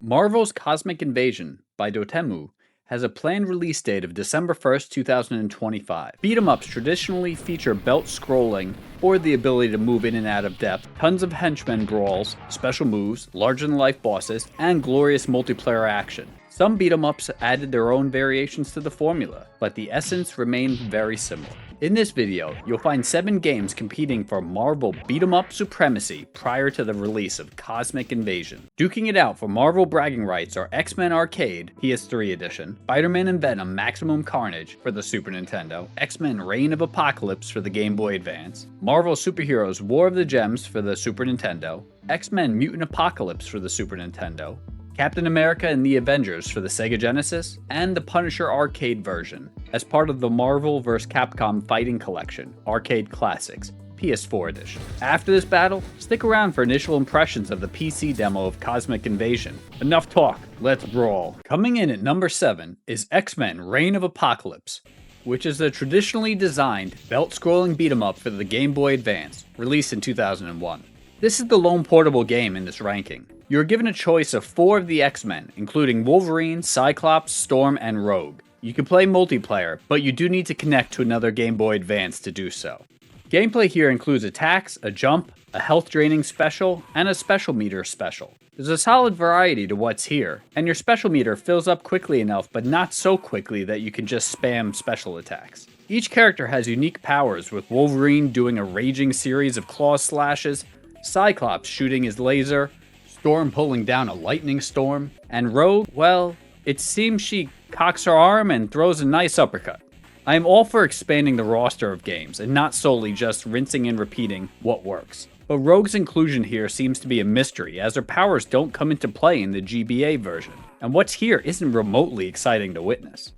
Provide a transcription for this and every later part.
Marvel's Cosmic Invasion by Dotemu has a planned release date of December 1st, 2025. Beat 'em ups traditionally feature belt scrolling or the ability to move in and out of depth, tons of henchmen brawls, special moves, larger-than-life bosses, and glorious multiplayer action. Some beat 'em ups added their own variations to the formula, but the essence remained very similar. In this video, you'll find 7 games competing for Marvel beat 'em up supremacy prior to the release of Cosmic Invasion. Duking it out for Marvel bragging rights are X-Men Arcade PS3 Edition, Spider-Man and Venom Maximum Carnage for the Super Nintendo, X-Men Reign of Apocalypse for the Game Boy Advance, Marvel Superheroes War of the Gems for the Super Nintendo, X-Men Mutant Apocalypse for the Super Nintendo, Captain America and the Avengers for the Sega Genesis, and the Punisher arcade version, as part of the Marvel vs. Capcom Fighting Collection, Arcade Classics, PS4 Edition. After this battle, stick around for initial impressions of the PC demo of Cosmic Invasion. Enough talk, let's brawl. Coming in at number 7 is X-Men Reign of Apocalypse, which is a traditionally designed, belt-scrolling beat-em-up for the Game Boy Advance, released in 2001. This is the lone portable game in this ranking. You are given a choice of 4 of the X-Men, including Wolverine, Cyclops, Storm, and Rogue. You can play multiplayer, but you do need to connect to another Game Boy Advance to do so. Gameplay here includes attacks, a jump, a health draining special, and a special meter special. There's a solid variety to what's here, and your special meter fills up quickly enough, but not so quickly that you can just spam special attacks. Each character has unique powers, with Wolverine doing a raging series of claw slashes, Cyclops shooting his laser, Storm pulling down a lightning storm, and Rogue, well, it seems she cocks her arm and throws a nice uppercut. I am all for expanding the roster of games, and not solely just rinsing and repeating what works. But Rogue's inclusion here seems to be a mystery, as her powers don't come into play in the GBA version, and what's here isn't remotely exciting to witness.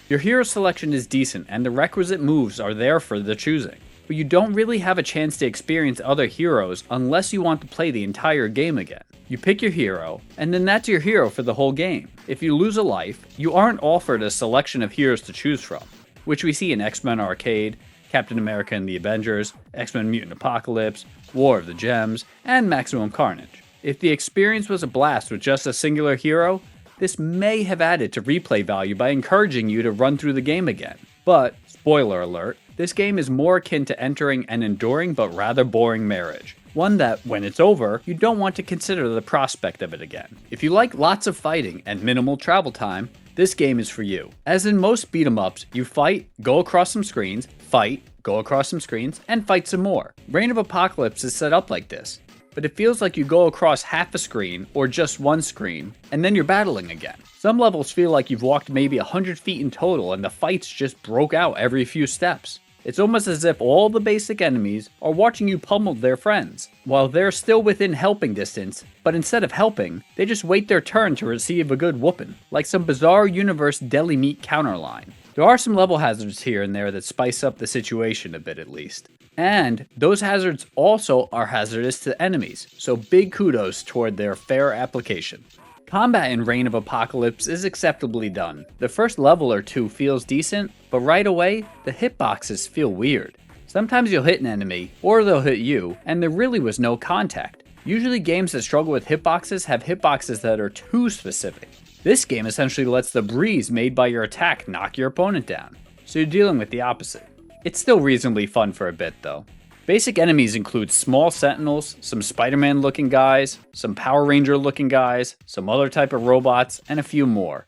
Your hero selection is decent, and the requisite moves are there for the choosing, but you don't really have a chance to experience other heroes unless you want to play the entire game again. You pick your hero, and then that's your hero for the whole game. If you lose a life, you aren't offered a selection of heroes to choose from, which we see in X-Men Arcade, Captain America and the Avengers, X-Men Mutant Apocalypse, War of the Gems, and Maximum Carnage. If the experience was a blast with just a singular hero, this may have added to replay value by encouraging you to run through the game again. But, spoiler alert, this game is more akin to entering an enduring but rather boring marriage. One that, when it's over, you don't want to consider the prospect of it again. If you like lots of fighting and minimal travel time, this game is for you. As in most beat-em-ups, you fight, go across some screens, fight, go across some screens, and fight some more. Reign of Apocalypse is set up like this, but it feels like you go across half a screen or just one screen, and then you're battling again. Some levels feel like you've walked maybe 100 feet in total and the fights just broke out every few steps. It's almost as if all the basic enemies are watching you pummel their friends, while they're still within helping distance, but instead of helping, they just wait their turn to receive a good whooping, like some bizarre universe deli meat counterline. There are some level hazards here and there that spice up the situation a bit at least. And those hazards also are hazardous to enemies, so big kudos toward their fair application. Combat in Reign of Apocalypse is acceptably done. The first level or two feels decent, but right away, the hitboxes feel weird. Sometimes you'll hit an enemy, or they'll hit you, and there really was no contact. Usually games that struggle with hitboxes have hitboxes that are too specific. This game essentially lets the breeze made by your attack knock your opponent down, so you're dealing with the opposite. It's still reasonably fun for a bit though. Basic enemies include small sentinels, some Spider-Man looking guys, some Power Ranger looking guys, some other type of robots, and a few more.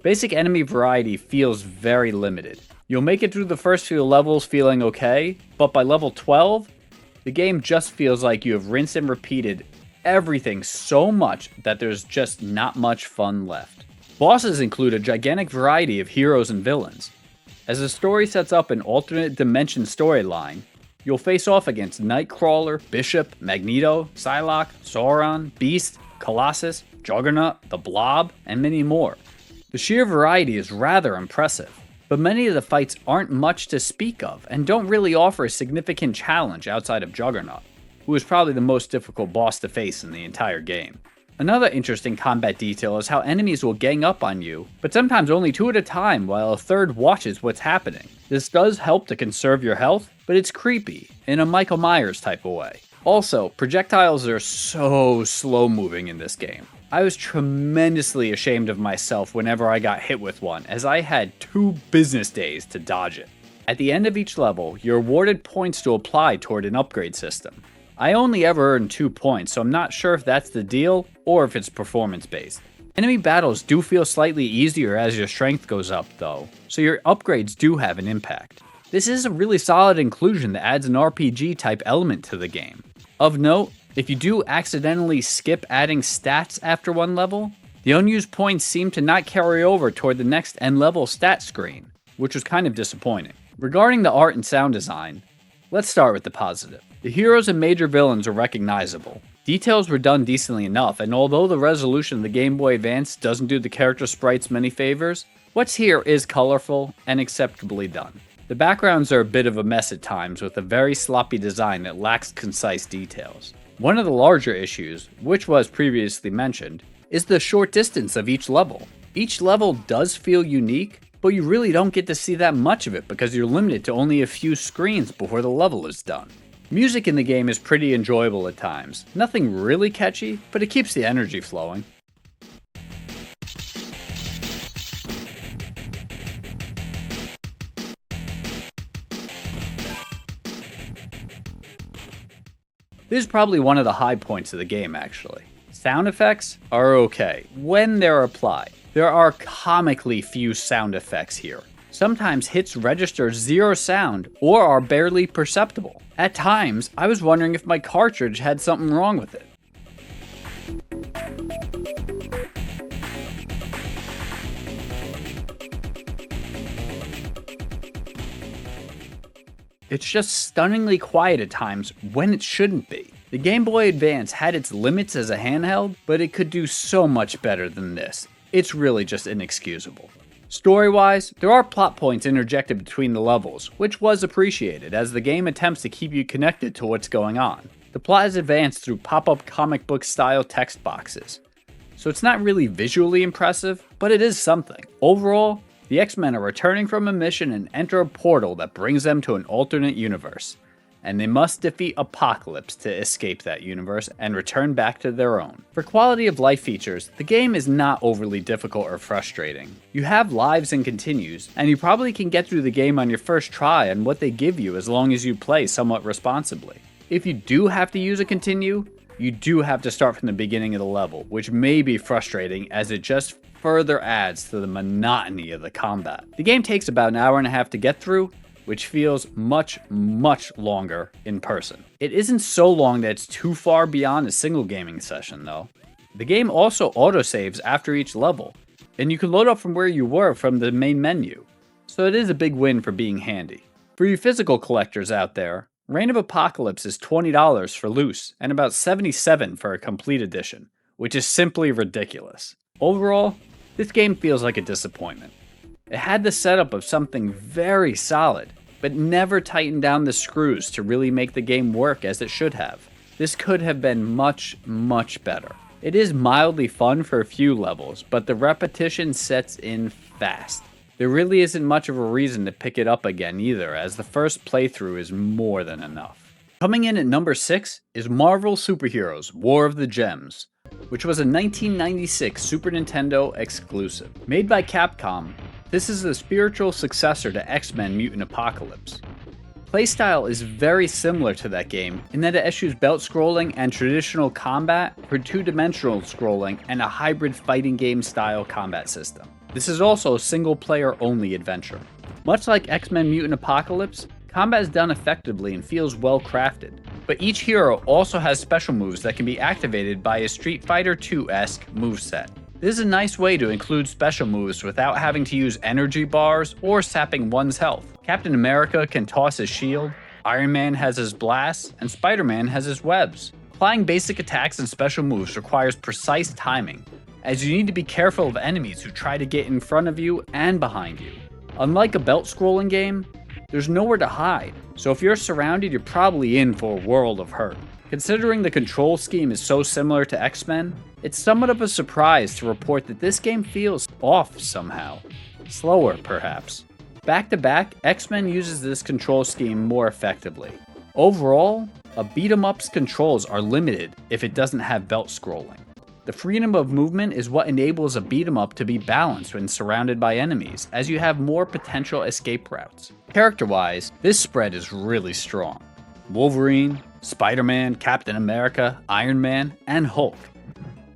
Basic enemy variety feels very limited. You'll make it through the first few levels feeling okay, but by level 12, the game just feels like you have rinsed and repeated everything so much that there's just not much fun left. Bosses include a gigantic variety of heroes and villains. As the story sets up an alternate dimension storyline, you'll face off against Nightcrawler, Bishop, Magneto, Psylocke, Sauron, Beast, Colossus, Juggernaut, the Blob, and many more. The sheer variety is rather impressive, but many of the fights aren't much to speak of and don't really offer a significant challenge outside of Juggernaut, who is probably the most difficult boss to face in the entire game. Another interesting combat detail is how enemies will gang up on you, but sometimes only 2 at a time while a third watches what's happening. This does help to conserve your health, but it's creepy, in a Michael Myers type of way. Also, projectiles are so slow moving in this game. I was tremendously ashamed of myself whenever I got hit with one, as I had 2 business days to dodge it. At the end of each level, you're awarded points to apply toward an upgrade system. I only ever earned 2 points, so I'm not sure if that's the deal or if it's performance based. Enemy battles do feel slightly easier as your strength goes up though, so your upgrades do have an impact. This is a really solid inclusion that adds an RPG type element to the game. Of note, if you do accidentally skip adding stats after one level, the unused points seem to not carry over toward the next end level stat screen, which was kind of disappointing. Regarding the art and sound design, let's start with the positive. The heroes and major villains are recognizable. Details were done decently enough, and although the resolution of the Game Boy Advance doesn't do the character sprites many favors, what's here is colorful and acceptably done. The backgrounds are a bit of a mess at times with a very sloppy design that lacks concise details. One of the larger issues, which was previously mentioned, is the short distance of each level. Each level does feel unique, but you really don't get to see that much of it because you're limited to only a few screens before the level is done. Music in the game is pretty enjoyable at times. Nothing really catchy, but it keeps the energy flowing. This is probably one of the high points of the game, actually. Sound effects are okay when they're applied. There are comically few sound effects here. Sometimes hits register 0 sound or are barely perceptible. At times, I was wondering if my cartridge had something wrong with it. It's just stunningly quiet at times when it shouldn't be. The Game Boy Advance had its limits as a handheld, but it could do so much better than this. It's really just inexcusable. Story-wise, there are plot points interjected between the levels, which was appreciated as the game attempts to keep you connected to what's going on. The plot is advanced through pop-up comic book style text boxes, so it's not really visually impressive, but it is something. Overall, the X-Men are returning from a mission and enter a portal that brings them to an alternate universe, and they must defeat Apocalypse to escape that universe and return back to their own. For quality of life features, the game is not overly difficult or frustrating. You have lives and continues, and you probably can get through the game on your first try on what they give you as long as you play somewhat responsibly. If you do have to use a continue, you do have to start from the beginning of the level, which may be frustrating as it just further adds to the monotony of the combat. The game takes about an hour and a half to get through, which feels much longer in person. It isn't so long that it's too far beyond a single gaming session though. The game also autosaves after each level, and you can load up from where you were from the main menu, so it is a big win for being handy. For you physical collectors out there, Reign of Apocalypse is $20 for loose, and about $77 for a complete edition, which is simply ridiculous. Overall, this game feels like a disappointment. It had the setup of something very solid, but never tightened down the screws to really make the game work as it should have. This could have been much better. It is mildly fun for a few levels, but the repetition sets in fast. There really isn't much of a reason to pick it up again either, as the first playthrough is more than enough. Coming in at number 6 is Marvel Superheroes War of the Gems, which was a 1996 Super Nintendo exclusive. Made by Capcom, this is the spiritual successor to X-Men Mutant Apocalypse. Playstyle is very similar to that game in that it eschews belt scrolling and traditional combat for two-dimensional scrolling and a hybrid fighting game style combat system. This is also a single player only adventure. Much like X-Men Mutant Apocalypse, combat is done effectively and feels well crafted, but each hero also has special moves that can be activated by a Street Fighter II-esque moveset. This is a nice way to include special moves without having to use energy bars or sapping one's health. Captain America can toss his shield, Iron Man has his blasts, and Spider-Man has his webs. Applying basic attacks and special moves requires precise timing, as you need to be careful of enemies who try to get in front of you and behind you. Unlike a belt-scrolling game, there's nowhere to hide, so if you're surrounded, you're probably in for a world of hurt. Considering the control scheme is so similar to X-Men, it's somewhat of a surprise to report that this game feels off somehow. Slower, perhaps. Back to back, X-Men uses this control scheme more effectively. Overall, a beat-em-up's controls are limited if it doesn't have belt scrolling. The freedom of movement is what enables a beat 'em up to be balanced when surrounded by enemies, as you have more potential escape routes. Character-wise, this spread is really strong. Wolverine, Spider-Man, Captain America, Iron Man, and Hulk.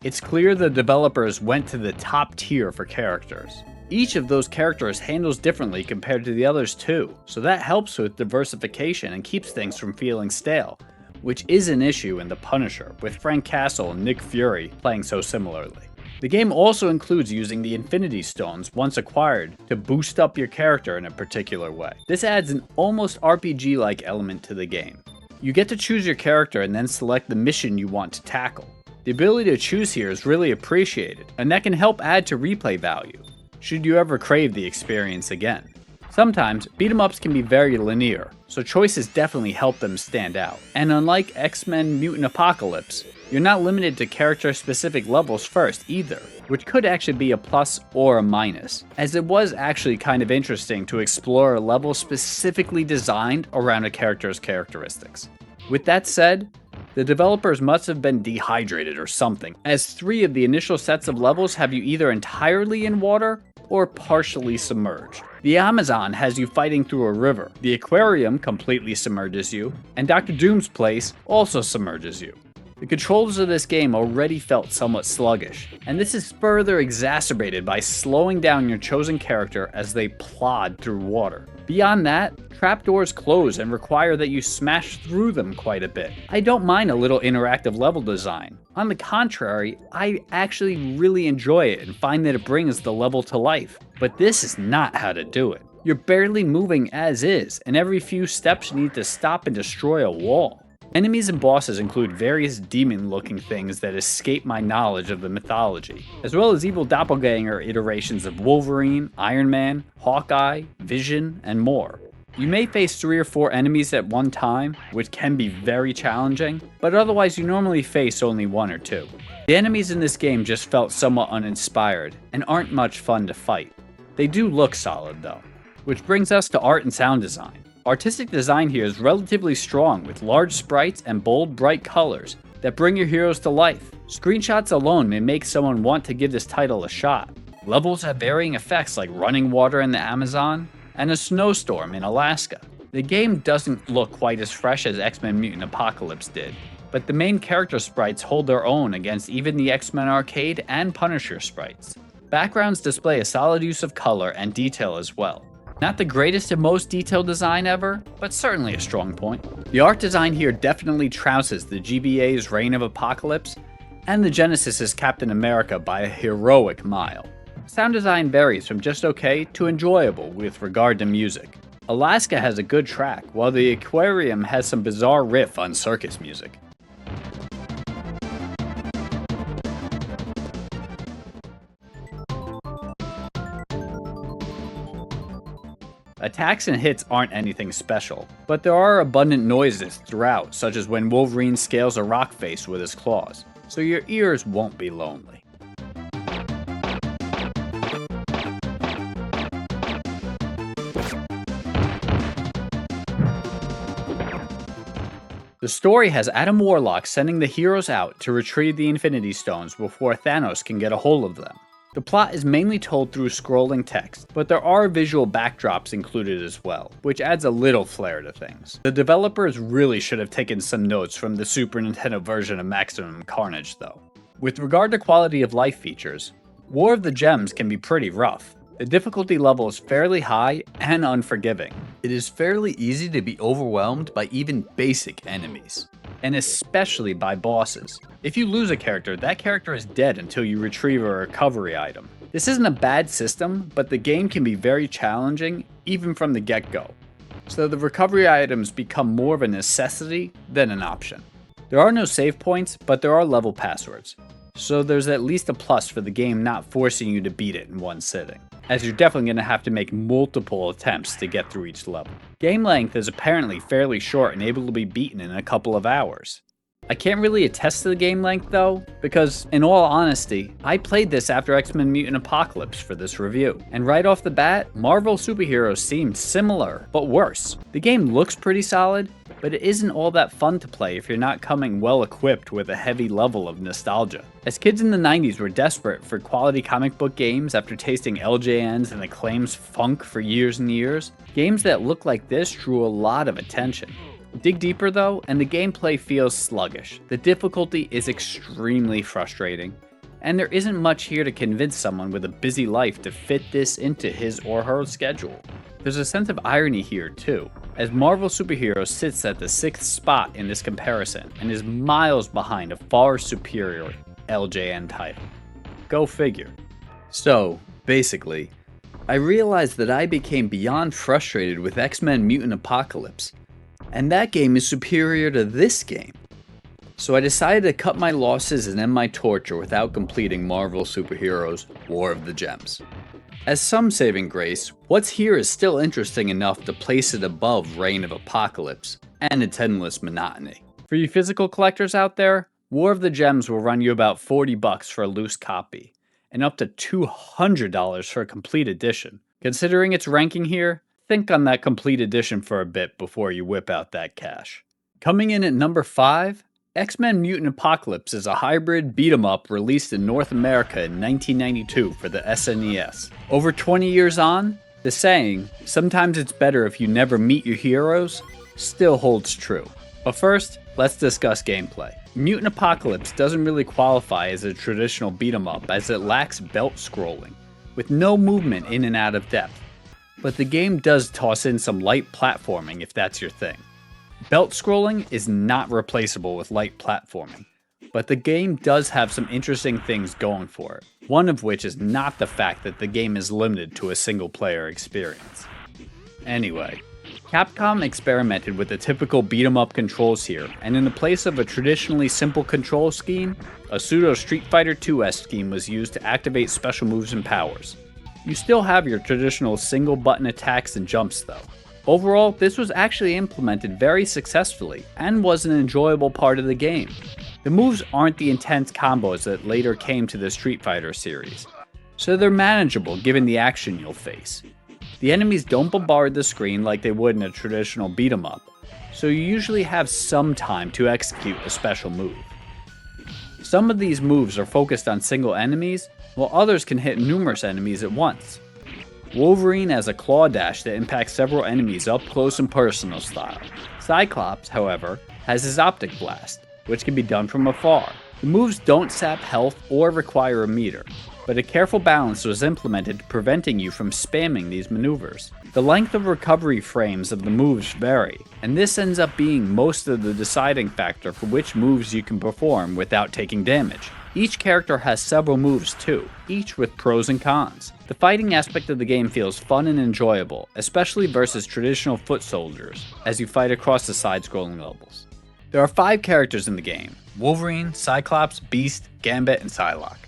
It's clear the developers went to the top tier for characters. Each of those characters handles differently compared to the others too, so that helps with diversification and keeps things from feeling stale, which is an issue in The Punisher, with Frank Castle and Nick Fury playing so similarly. The game also includes using the Infinity Stones once acquired to boost up your character in a particular way. This adds an almost RPG-like element to the game. You get to choose your character and then select the mission you want to tackle. The ability to choose here is really appreciated, and that can help add to replay value, should you ever crave the experience again. Sometimes, beat-em-ups can be very linear, so choices definitely help them stand out. And unlike X-Men Mutant Apocalypse, you're not limited to character-specific levels first either, which could actually be a plus or a minus, as it was actually kind of interesting to explore a level specifically designed around a character's characteristics. With that said, the developers must have been dehydrated or something, as 3 of the initial sets of levels have you either entirely in water or partially submerged. The Amazon has you fighting through a river, the aquarium completely submerges you, and Dr. Doom's place also submerges you. The controls of this game already felt somewhat sluggish, and this is further exacerbated by slowing down your chosen character as they plod through water. Beyond that, trapdoors close and require that you smash through them quite a bit. I don't mind a little interactive level design. On the contrary, I actually really enjoy it and find that it brings the level to life. But this is not how to do it. You're barely moving as is, and every few steps you need to stop and destroy a wall. Enemies and bosses include various demon-looking things that escape my knowledge of the mythology, as well as evil doppelganger iterations of Wolverine, Iron Man, Hawkeye, Vision, and more. You may face 3 or 4 enemies at one time, which can be very challenging, but otherwise you normally face only 1 or 2. The enemies in this game just felt somewhat uninspired, and aren't much fun to fight. They do look solid though. Which brings us to art and sound design. Artistic design here is relatively strong with large sprites and bold, bright colors that bring your heroes to life. Screenshots alone may make someone want to give this title a shot. Levels have varying effects like running water in the Amazon and a snowstorm in Alaska. The game doesn't look quite as fresh as X-Men Mutant Apocalypse did, but the main character sprites hold their own against even the X-Men Arcade and Punisher sprites. Backgrounds display a solid use of color and detail as well. Not the greatest and most detailed design ever, but certainly a strong point. The art design here definitely trounces the GBA's Reign of Apocalypse and the Genesis's Captain America by a heroic mile. Sound design varies from just okay to enjoyable with regard to music. Alaska has a good track, while the aquarium has some bizarre riff on circus music. Attacks and hits aren't anything special, but there are abundant noises throughout, such as when Wolverine scales a rock face with his claws, so your ears won't be lonely. The story has Adam Warlock sending the heroes out to retrieve the Infinity Stones before Thanos can get a hold of them. The plot is mainly told through scrolling text, but there are visual backdrops included as well, which adds a little flair to things. The developers really should have taken some notes from the Super Nintendo version of Maximum Carnage though. With regard to quality of life features, War of the Gems can be pretty rough. The difficulty level is fairly high and unforgiving. It is fairly easy to be overwhelmed by even basic enemies, and especially by bosses. If you lose a character, that character is dead until you retrieve a recovery item. This isn't a bad system, but the game can be very challenging even from the get-go, so the recovery items become more of a necessity than an option. There are no save points, but there are level passwords, so there's at least a plus for the game not forcing you to beat it in one sitting, as you're definitely going to have to make multiple attempts to get through each level. Game length is apparently fairly short and able to be beaten in a couple of hours. I can't really attest to the game length though, because in all honesty, I played this after X-Men Mutant Apocalypse for this review. And right off the bat, Marvel superheroes seemed similar, but worse. The game looks pretty solid, but it isn't all that fun to play if you're not coming well equipped with a heavy level of nostalgia. As kids in the 90s were desperate for quality comic book games after tasting LJN's and Acclaim's funk for years and years, games that look like this drew a lot of attention. Dig deeper though, and the gameplay feels sluggish. The difficulty is extremely frustrating, and there isn't much here to convince someone with a busy life to fit this into his or her schedule. There's a sense of irony here too, as Marvel Superhero sits at the 6th spot in this comparison and is miles behind a far superior LJN title. Go figure. So, basically, I realized that I became beyond frustrated with X-Men Mutant Apocalypse, and that game is superior to this game. So I decided to cut my losses and end my torture without completing Marvel Superheroes War of the Gems. As some saving grace, what's here is still interesting enough to place it above Reign of Apocalypse and its endless monotony. For you physical collectors out there, War of the Gems will run you about $40 for a loose copy, and up to $200 for a complete edition. Considering its ranking here, think on that complete edition for a bit before you whip out that cash. Coming in at number 5, X-Men Mutant Apocalypse is a hybrid beat-em-up released in North America in 1992 for the SNES. Over 20 years on, the saying, "sometimes it's better if you never meet your heroes," still holds true. But first, let's discuss gameplay. Mutant Apocalypse doesn't really qualify as a traditional beat-em-up as it lacks belt scrolling, with no movement in and out of depth. But the game does toss in some light platforming if that's your thing. Belt scrolling is not replaceable with light platforming, but the game does have some interesting things going for it, one of which is not the fact that the game is limited to a single player experience. Anyway, Capcom experimented with the typical beat-em-up controls here, and in the place of a traditionally simple control scheme, a pseudo Street Fighter 2-esque scheme was used to activate special moves and powers. You still have your traditional single button attacks and jumps though. Overall, this was actually implemented very successfully and was an enjoyable part of the game. The moves aren't the intense combos that later came to the Street Fighter series, so they're manageable given the action you'll face. The enemies don't bombard the screen like they would in a traditional beat 'em up, so you usually have some time to execute a special move. Some of these moves are focused on single enemies, while others can hit numerous enemies at once. Wolverine has a claw dash that impacts several enemies up close and personal style. Cyclops, however, has his optic blast, which can be done from afar. The moves don't sap health or require a meter, but a careful balance was implemented preventing you from spamming these maneuvers. The length of recovery frames of the moves vary, and this ends up being most of the deciding factor for which moves you can perform without taking damage. Each character has several moves too, each with pros and cons. The fighting aspect of the game feels fun and enjoyable, especially versus traditional foot soldiers, as you fight across the side-scrolling levels. There are 5 characters in the game: Wolverine, Cyclops, Beast, Gambit, and Psylocke.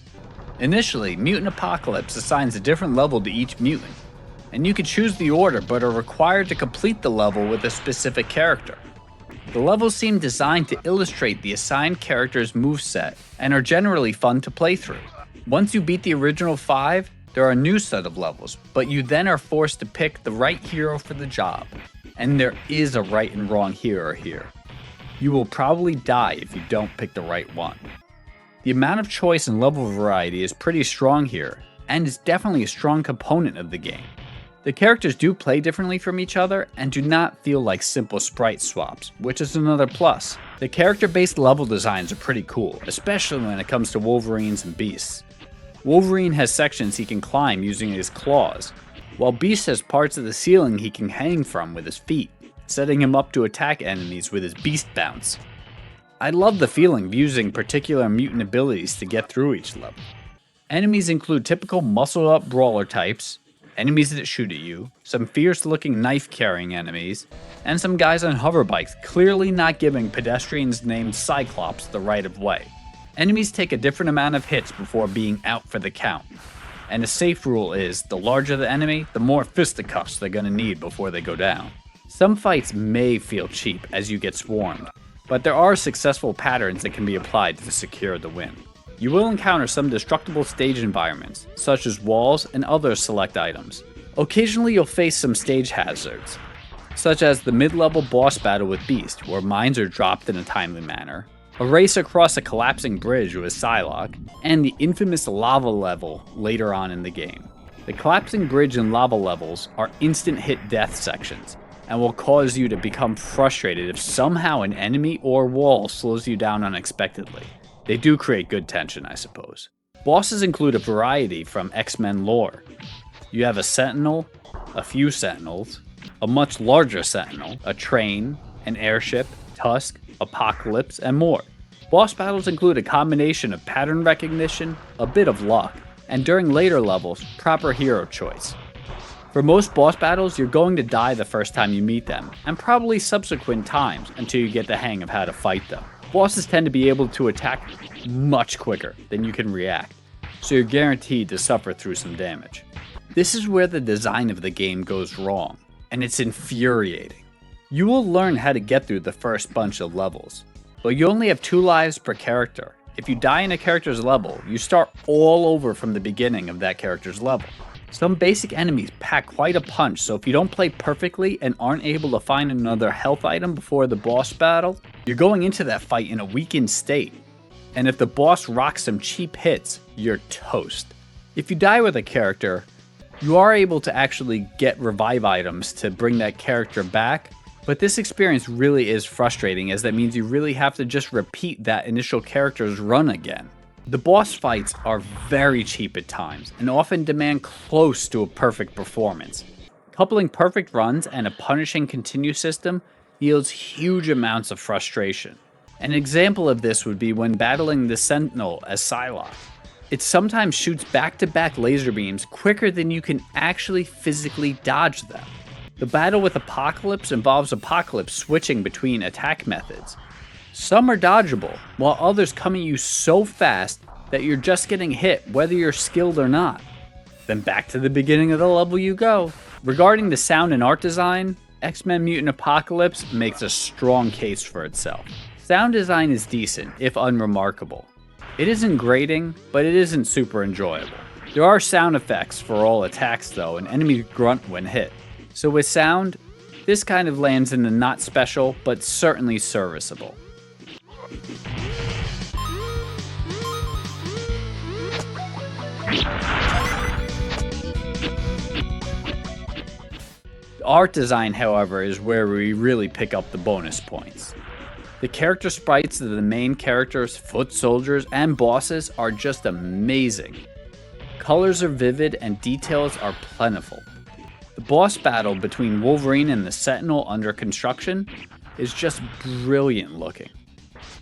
Initially, Mutant Apocalypse assigns a different level to each mutant, and you can choose the order but are required to complete the level with a specific character. The levels seem designed to illustrate the assigned character's moveset and are generally fun to play through. Once you beat the original 5, there are a new set of levels, but you then are forced to pick the right hero for the job, and there is a right and wrong hero here. You will probably die if you don't pick the right one. The amount of choice and level variety is pretty strong here, and is definitely a strong component of the game. The characters do play differently from each other and do not feel like simple sprite swaps, which is another plus. The character-based level designs are pretty cool, especially when it comes to Wolverines and Beasts. Wolverine has sections he can climb using his claws, while Beast has parts of the ceiling he can hang from with his feet, setting him up to attack enemies with his Beast Bounce. I love the feeling of using particular mutant abilities to get through each level. Enemies include typical muscle-up brawler types, enemies that shoot at you, some fierce-looking knife-carrying enemies, and some guys on hoverbikes clearly not giving pedestrians named Cyclops the right of way. Enemies take a different amount of hits before being out for the count, and a safe rule is the larger the enemy, the more fisticuffs they're going to need before they go down. Some fights may feel cheap as you get swarmed, but there are successful patterns that can be applied to secure the win. You will encounter some destructible stage environments, such as walls and other select items. Occasionally you'll face some stage hazards, such as the mid-level boss battle with Beast, where mines are dropped in a timely manner, a race across a collapsing bridge with Psylocke, and the infamous lava level later on in the game. The collapsing bridge and lava levels are instant hit death sections, and will cause you to become frustrated if somehow an enemy or wall slows you down unexpectedly. They do create good tension, I suppose. Bosses include a variety from X-Men lore. You have a Sentinel, a few Sentinels, a much larger Sentinel, a train, an airship, Tusk, Apocalypse, and more. Boss battles include a combination of pattern recognition, a bit of luck, and during later levels, proper hero choice. For most boss battles, you're going to die the first time you meet them, and probably subsequent times until you get the hang of how to fight them. Bosses tend to be able to attack much quicker than you can react, so you're guaranteed to suffer through some damage. This is where the design of the game goes wrong, and it's infuriating. You will learn how to get through the first bunch of levels, but you only have 2 lives per character. If you die in a character's level, you start all over from the beginning of that character's level. Some basic enemies pack quite a punch, so if you don't play perfectly and aren't able to find another health item before the boss battle, you're going into that fight in a weakened state. And if the boss rocks some cheap hits, you're toast. If you die with a character, you are able to actually get revive items to bring that character back, but this experience really is frustrating, as that means you really have to just repeat that initial character's run again. The boss fights are very cheap at times, and often demand close to a perfect performance. Coupling perfect runs and a punishing continue system yields huge amounts of frustration. An example of this would be when battling the Sentinel as Psylocke. It sometimes shoots back-to-back laser beams quicker than you can actually physically dodge them. The battle with Apocalypse involves Apocalypse switching between attack methods. Some are dodgeable, while others come at you so fast that you're just getting hit whether you're skilled or not. Then back to the beginning of the level you go. Regarding the sound and art design, X-Men Mutant Apocalypse makes a strong case for itself. Sound design is decent, if unremarkable. It isn't grating, but it isn't super enjoyable. There are sound effects for all attacks though, and enemies grunt when hit. So with sound, this kind of lands in the not special, but certainly serviceable. The art design, however, is where we really pick up the bonus points. The character sprites of the main characters, foot soldiers, and bosses are just amazing. Colors are vivid and details are plentiful. The boss battle between Wolverine and the Sentinel under construction is just brilliant looking.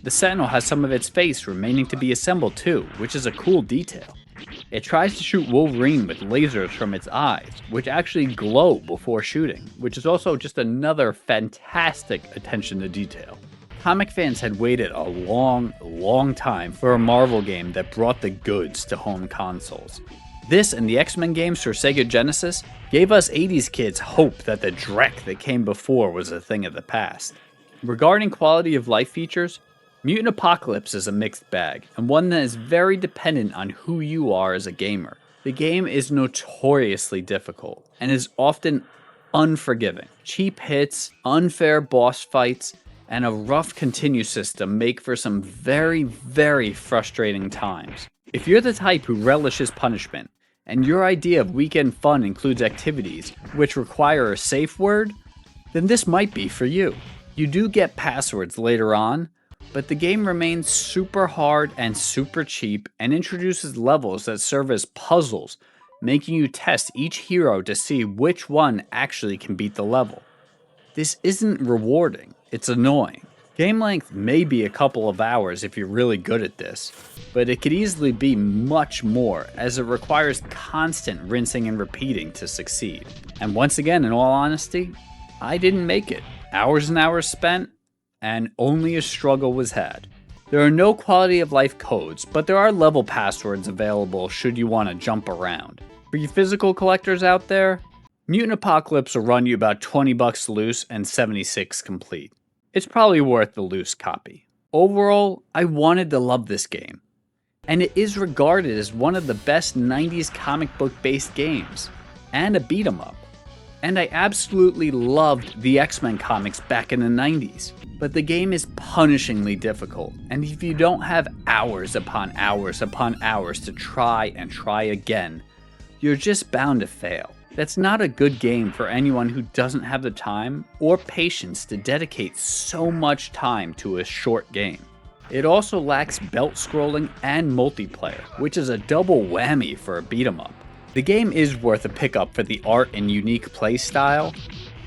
The Sentinel has some of its face remaining to be assembled too, which is a cool detail. It tries to shoot Wolverine with lasers from its eyes, which actually glow before shooting, which is also just another fantastic attention to detail. Comic fans had waited a long time for a Marvel game that brought the goods to home consoles. This and the X-Men games for Sega Genesis gave us 80s kids hope that the dreck that came before was a thing of the past. Regarding quality of life features, Mutant Apocalypse is a mixed bag, and one that is very dependent on who you are as a gamer. The game is notoriously difficult, and is often unforgiving. Cheap hits, unfair boss fights, and a rough continue system make for some very frustrating times. If you're the type who relishes punishment, and your idea of weekend fun includes activities which require a safe word, then this might be for you. You do get passwords later on, but the game remains super hard and super cheap and introduces levels that serve as puzzles, making you test each hero to see which one actually can beat the level. This isn't rewarding, it's annoying. Game length may be a couple of hours if you're really good at this, but it could easily be much more as it requires constant rinsing and repeating to succeed. And once again, in all honesty, I didn't make it. Hours and hours spent, and only a struggle was had. There are no quality of life codes, but there are level passwords available should you want to jump around. For you physical collectors out there, Mutant Apocalypse will run you about $20 loose and $76 complete. it's probably worth the loose copy. Overall, I wanted to love this game, and it is regarded as one of the best 90s comic book based games, and a beat 'em up. And I absolutely loved the X-Men comics back in the 90s, but the game is punishingly difficult, and if you don't have hours upon hours upon hours to try and try again, you're just bound to fail. That's not a good game for anyone who doesn't have the time or patience to dedicate so much time to a short game. It also lacks belt scrolling and multiplayer, which is a double whammy for a beat 'em up. The game is worth a pickup for the art and unique play style,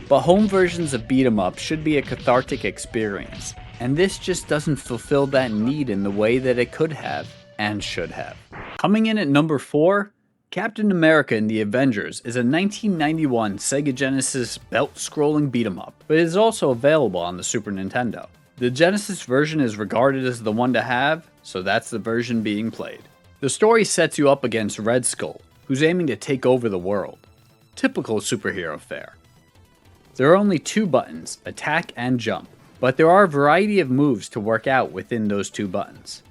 but home versions of beat 'em up should be a cathartic experience, and this just doesn't fulfill that need in the way that it could have and should have. Coming in at number 4, Captain America and the Avengers is a 1991 Sega Genesis belt-scrolling beat 'em up, but it is also available on the Super Nintendo. The Genesis version is regarded as the one to have, so that's the version being played. The story sets you up against Red Skull, who's aiming to take over the world. Typical superhero fare. There are only 2 buttons, attack and jump, but there are a variety of moves to work out within those 2 buttons.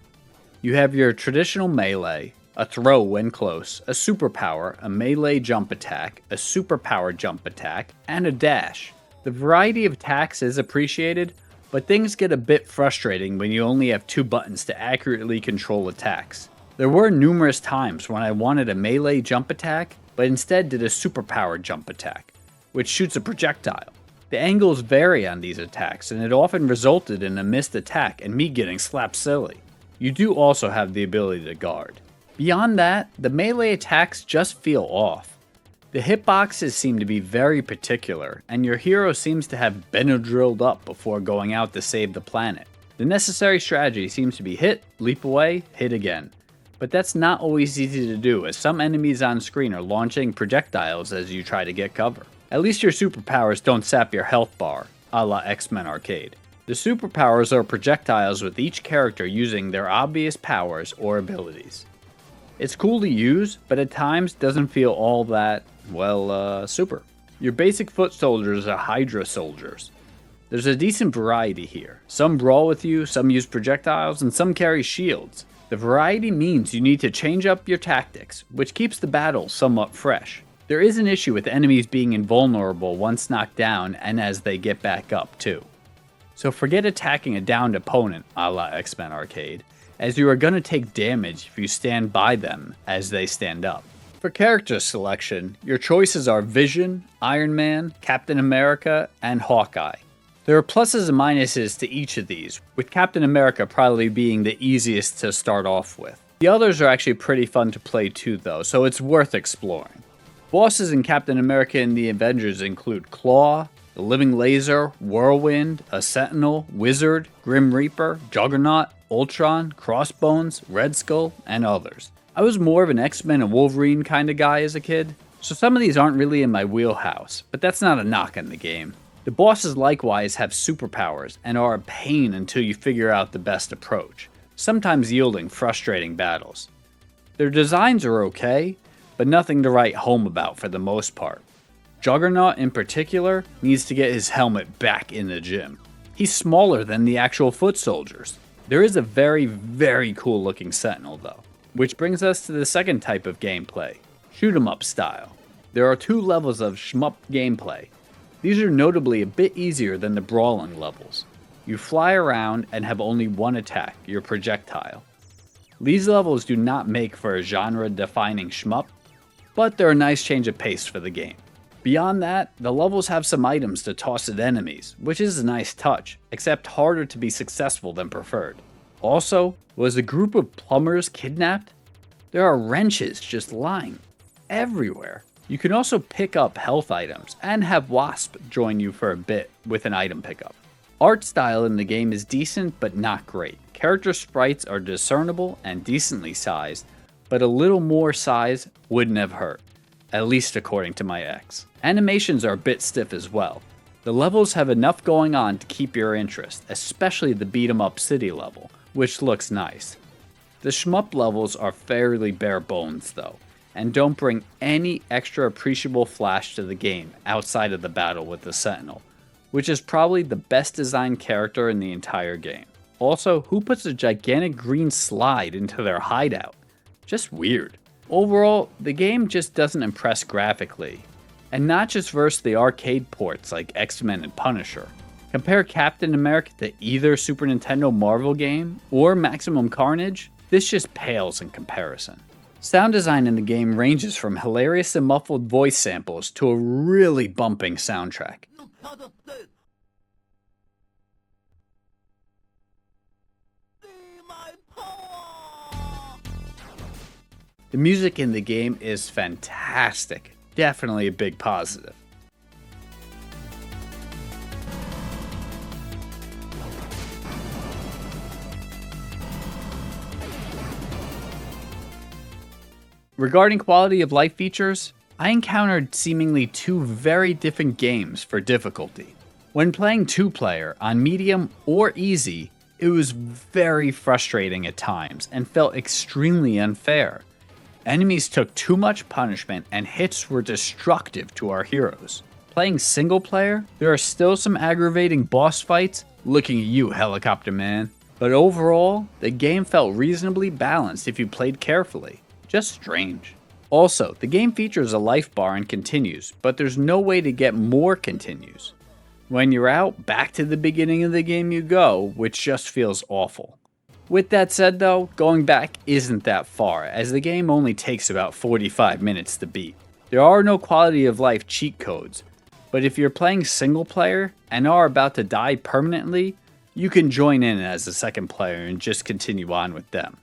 You have your traditional melee, a throw when close, a superpower, a melee jump attack, a superpower jump attack, and a dash. The variety of attacks is appreciated, but things get a bit frustrating when you only have 2 buttons to accurately control attacks. There were numerous times when I wanted a melee jump attack, but instead did a superpower jump attack, which shoots a projectile. The angles vary on these attacks, and it often resulted in a missed attack and me getting slapped silly. You do also have the ability to guard. Beyond that, the melee attacks just feel off. The hitboxes seem to be very particular, and your hero seems to have Benadrylled up before going out to save the planet. The necessary strategy seems to be hit, leap away, hit again. But that's not always easy to do, as some enemies on screen are launching projectiles as you try to get cover. At least your superpowers don't sap your health bar, a la X-Men Arcade. The superpowers are projectiles with each character using their obvious powers or abilities. It's cool to use, but at times doesn't feel all that, super. Your basic foot soldiers are Hydra soldiers. There's a decent variety here. Some brawl with you, some use projectiles, and some carry shields. The variety means you need to change up your tactics, which keeps the battle somewhat fresh. There is an issue with enemies being invulnerable once knocked down and as they get back up too. So forget attacking a downed opponent a la X-Men Arcade, as you are going to take damage if you stand by them as they stand up. For character selection, your choices are Vision, Iron Man, Captain America, and Hawkeye. There are pluses and minuses to each of these, with Captain America probably being the easiest to start off with. The others are actually pretty fun to play too though, so it's worth exploring. Bosses in Captain America and the Avengers include Claw, the Living Laser, Whirlwind, a Sentinel, Wizard, Grim Reaper, Juggernaut, Ultron, Crossbones, Red Skull, and others. I was more of an X-Men and Wolverine kind of guy as a kid, so some of these aren't really in my wheelhouse, but that's not a knock on the game. The bosses likewise have superpowers and are a pain until you figure out the best approach, sometimes yielding frustrating battles. Their designs are okay, but nothing to write home about for the most part. Juggernaut in particular needs to get his helmet back in the gym. He's smaller than the actual foot soldiers. There is a very, very cool looking Sentinel though, which brings us to the second type of gameplay, shoot 'em up style. There are 2 levels of shmup gameplay. These are notably a bit easier than the brawling levels. You fly around and have only one attack, your projectile. These levels do not make for a genre-defining shmup, but they're a nice change of pace for the game. Beyond that, the levels have some items to toss at enemies, which is a nice touch, except harder to be successful than preferred. Also, was a group of plumbers kidnapped? There are wrenches just lying everywhere. You can also pick up health items, and have Wasp join you for a bit with an item pickup. Art style in the game is decent, but not great. Character sprites are discernible and decently sized, but a little more size wouldn't have hurt, at least according to my ex. Animations are a bit stiff as well. The levels have enough going on to keep your interest, especially the beat 'em up city level, which looks nice. The shmup levels are fairly bare bones though, and don't bring any extra appreciable flash to the game outside of the battle with the Sentinel, which is probably the best designed character in the entire game. Also, who puts a gigantic green slide into their hideout? Just weird. Overall, the game just doesn't impress graphically, and not just versus the arcade ports like X-Men and Punisher. Compare Captain America to either Super Nintendo Marvel game or Maximum Carnage, this just pales in comparison. Sound design in the game ranges from hilarious and muffled voice samples to a really bumping soundtrack. The music in the game is fantastic, definitely a big positive. Regarding quality of life features, I encountered seemingly two very different games for difficulty. When playing 2-player on medium or easy, it was very frustrating at times and felt extremely unfair. Enemies took too much punishment and hits were destructive to our heroes. Playing single player, there are still some aggravating boss fights, looking at you, Helicopter Man, but overall, the game felt reasonably balanced if you played carefully. Just strange. Also, the game features a life bar and continues, but there's no way to get more continues. When you're out, back to the beginning of the game you go, which just feels awful. With that said though, going back isn't that far, as the game only takes about 45 minutes to beat. There are no quality of life cheat codes, but if you're playing single player and are about to die permanently, you can join in as a second player and just continue on with them.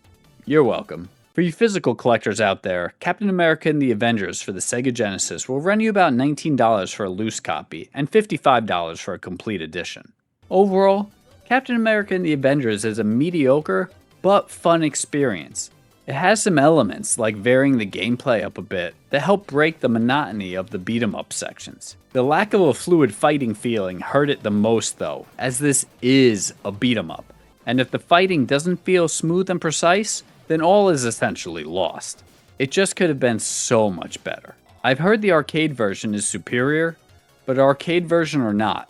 You're welcome. For you physical collectors out there, Captain America and the Avengers for the Sega Genesis will run you about $19 for a loose copy and $55 for a complete edition. Overall, Captain America and the Avengers is a mediocre but fun experience. It has some elements like varying the gameplay up a bit that help break the monotony of the beat 'em up sections. The lack of a fluid fighting feeling hurt it the most though, as this is a beat 'em up, and if the fighting doesn't feel smooth and precise, then all is essentially lost. It just could have been so much better. I've heard the arcade version is superior, but arcade version or not,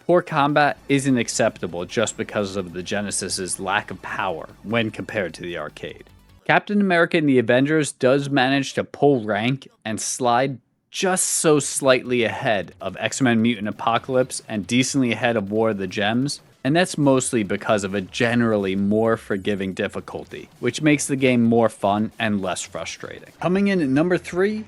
poor combat isn't acceptable just because of the Genesis's lack of power when compared to the arcade. Captain America and the Avengers does manage to pull rank and slide just so slightly ahead of X-Men Mutant Apocalypse and decently ahead of War of the Gems, and that's mostly because of a generally more forgiving difficulty, which makes the game more fun and less frustrating. Coming in at number 3,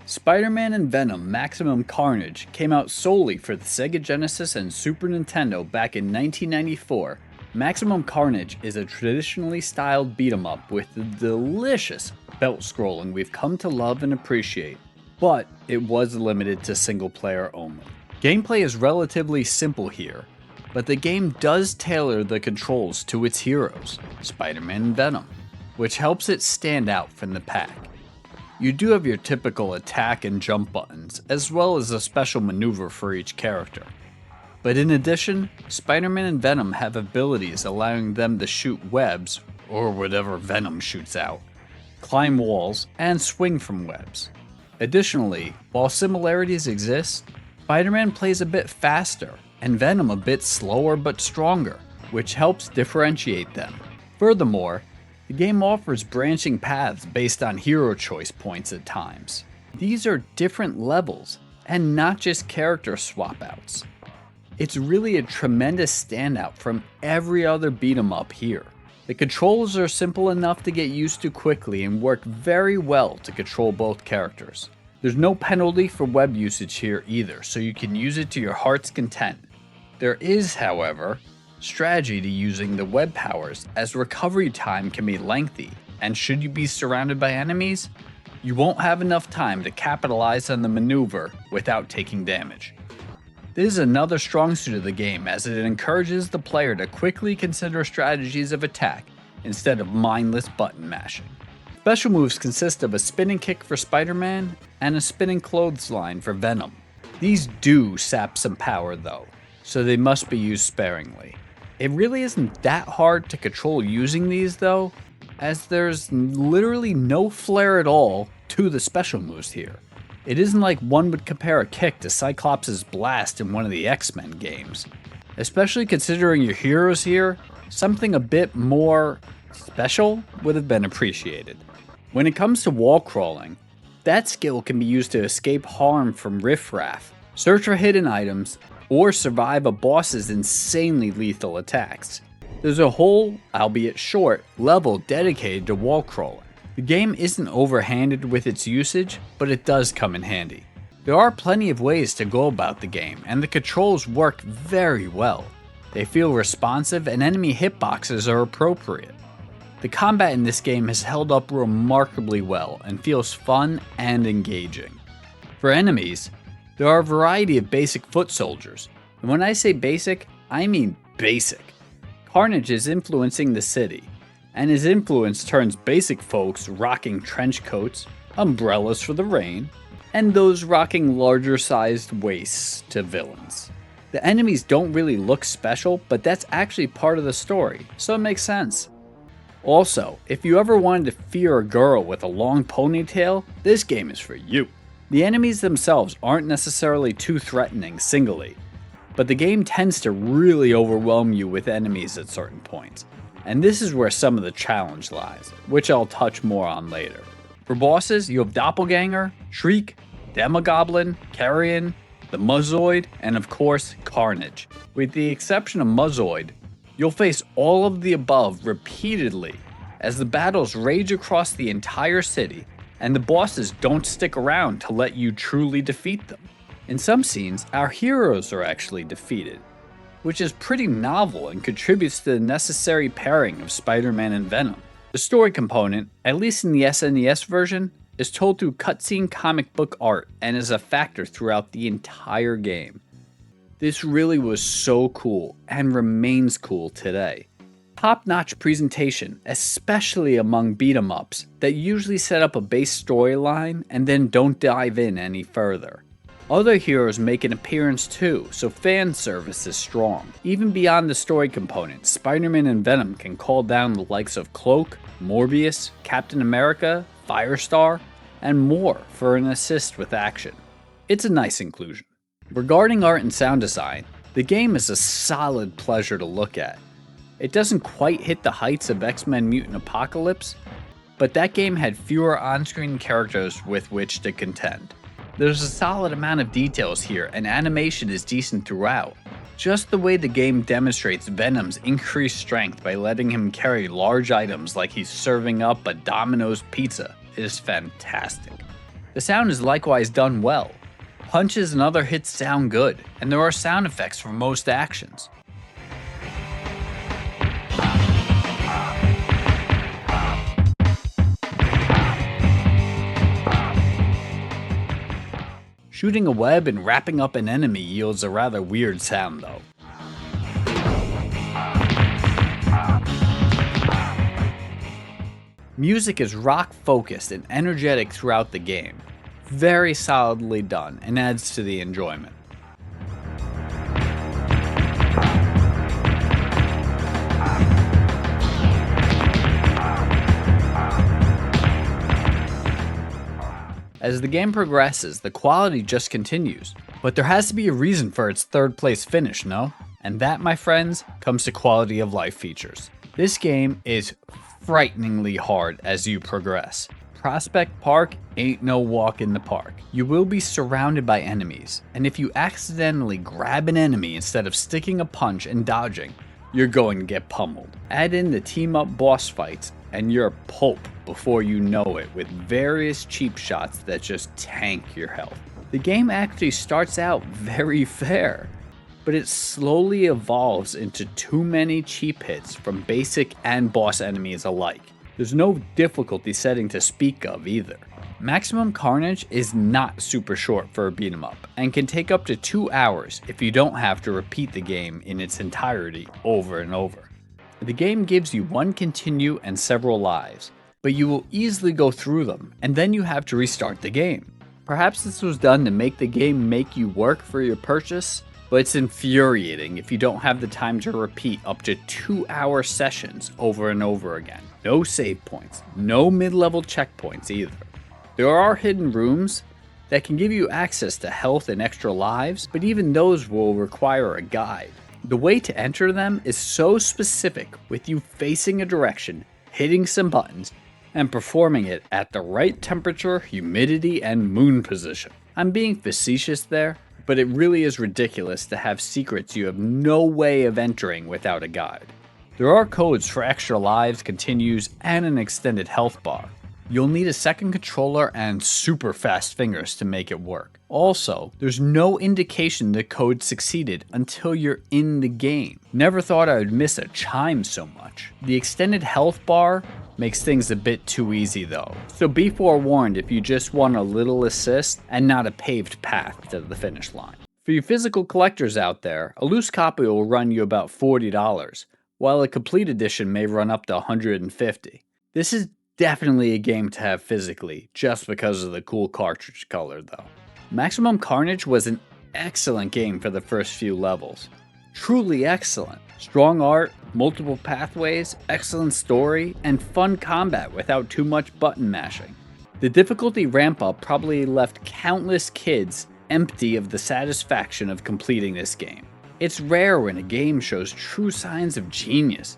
Spider-Man and Venom Maximum Carnage came out solely for the Sega Genesis and Super Nintendo back in 1994. Maximum Carnage is a traditionally styled beat-em-up with the delicious belt scrolling we've come to love and appreciate, but it was limited to single player only. Gameplay is relatively simple here, but the game does tailor the controls to its heroes, Spider-Man and Venom, which helps it stand out from the pack. You do have your typical attack and jump buttons, as well as a special maneuver for each character. But in addition, Spider-Man and Venom have abilities allowing them to shoot webs, or whatever Venom shoots out, climb walls, and swing from webs. Additionally, while similarities exist, Spider-Man plays a bit faster, and Venom a bit slower but stronger, which helps differentiate them. Furthermore, the game offers branching paths based on hero choice points at times. These are different levels, and not just character swap outs. It's really a tremendous standout from every other beat 'em up here. The controls are simple enough to get used to quickly and work very well to control both characters. There's no penalty for web usage here either, so you can use it to your heart's content. There is, however, strategy to using the web powers, as recovery time can be lengthy, and should you be surrounded by enemies, you won't have enough time to capitalize on the maneuver without taking damage. This is another strong suit of the game, as it encourages the player to quickly consider strategies of attack instead of mindless button mashing. Special moves consist of a spinning kick for Spider-Man and a spinning clothesline for Venom. These do sap some power though, so they must be used sparingly. It really isn't that hard to control using these though, as there's literally no flair at all to the special moves here. It isn't like one would compare a kick to Cyclops' blast in one of the X-Men games. Especially considering your heroes here, something a bit more special would have been appreciated. When it comes to wall crawling, that skill can be used to escape harm from riffraff, search for hidden items, or survive a boss's insanely lethal attacks. There's a whole, albeit short, level dedicated to wall crawling. The game isn't overhanded with its usage, but it does come in handy. There are plenty of ways to go about the game, and the controls work very well. They feel responsive and enemy hitboxes are appropriate. The combat in this game has held up remarkably well and feels fun and engaging. For enemies, there are a variety of basic foot soldiers, and when I say basic, I mean basic. Carnage is influencing the city, and his influence turns basic folks rocking trench coats, umbrellas for the rain, and those rocking larger sized waists to villains. The enemies don't really look special, but that's actually part of the story, so it makes sense. Also, if you ever wanted to fear a girl with a long ponytail, this game is for you. The enemies themselves aren't necessarily too threatening singly, but the game tends to really overwhelm you with enemies at certain points, and this is where some of the challenge lies, which I'll touch more on later. For bosses, you have Doppelganger, Shriek, Demogoblin, Carrion, the Muzzoid, and of course, Carnage. With the exception of Muzzoid, you'll face all of the above repeatedly as the battles rage across the entire city, and the bosses don't stick around to let you truly defeat them. In some scenes, our heroes are actually defeated, which is pretty novel and contributes to the necessary pairing of Spider-Man and Venom. The story component, at least in the SNES version, is told through cutscene comic book art and is a factor throughout the entire game. This really was so cool and remains cool today. Top-notch presentation, especially among beat-em-ups that usually set up a base storyline and then don't dive in any further. Other heroes make an appearance too, so fan service is strong. Even beyond the story component, Spider-Man and Venom can call down the likes of Cloak, Morbius, Captain America, Firestar, and more for an assist with action. It's a nice inclusion. Regarding art and sound design, the game is a solid pleasure to look at. It doesn't quite hit the heights of X-Men Mutant Apocalypse, but that game had fewer on-screen characters with which to contend. There's a solid amount of details here, and animation is decent throughout. Just the way the game demonstrates Venom's increased strength by letting him carry large items like he's serving up a Domino's pizza is fantastic. The sound is likewise done well. Punches and other hits sound good, and there are sound effects for most actions. Shooting a web and wrapping up an enemy yields a rather weird sound though. Music is rock focused and energetic throughout the game. Very solidly done and adds to the enjoyment. As the game progresses, the quality just continues, but there has to be a reason for its third place finish, no? And that, my friends, comes to quality of life features. This game is frighteningly hard as you progress. Prospect Park ain't no walk in the park. You will be surrounded by enemies, and if you accidentally grab an enemy instead of sticking a punch and dodging, you're going to get pummeled. Add in the team-up boss fights, and you're pulp before you know it with various cheap shots that just tank your health. The game actually starts out very fair, but it slowly evolves into too many cheap hits from basic and boss enemies alike. There's no difficulty setting to speak of either. Maximum Carnage is not super short for a beat 'em up, and can take up to 2 hours if you don't have to repeat the game in its entirety over and over. The game gives you one continue and several lives, but you will easily go through them, and then you have to restart the game. Perhaps this was done to make the game make you work for your purchase, but it's infuriating if you don't have the time to repeat up to 2-hour sessions over and over again. No save points, no mid-level checkpoints either. There are hidden rooms that can give you access to health and extra lives, but even those will require a guide. The way to enter them is so specific, with you facing a direction, hitting some buttons, and performing it at the right temperature, humidity, and moon position. I'm being facetious there, but it really is ridiculous to have secrets you have no way of entering without a guide. There are codes for extra lives, continues, and an extended health bar. You'll need a second controller and super fast fingers to make it work. Also, there's no indication the code succeeded until you're in the game. Never thought I would miss a chime so much. The extended health bar makes things a bit too easy though, so be forewarned if you just want a little assist and not a paved path to the finish line. For you physical collectors out there, a loose copy will run you about $40, while a complete edition may run up to $150. This is definitely a game to have physically, just because of the cool cartridge color though. Maximum Carnage was an excellent game for the first few levels. Truly excellent. Strong art, multiple pathways, excellent story, and fun combat without too much button mashing. The difficulty ramp up probably left countless kids empty of the satisfaction of completing this game. It's rare when a game shows true signs of genius,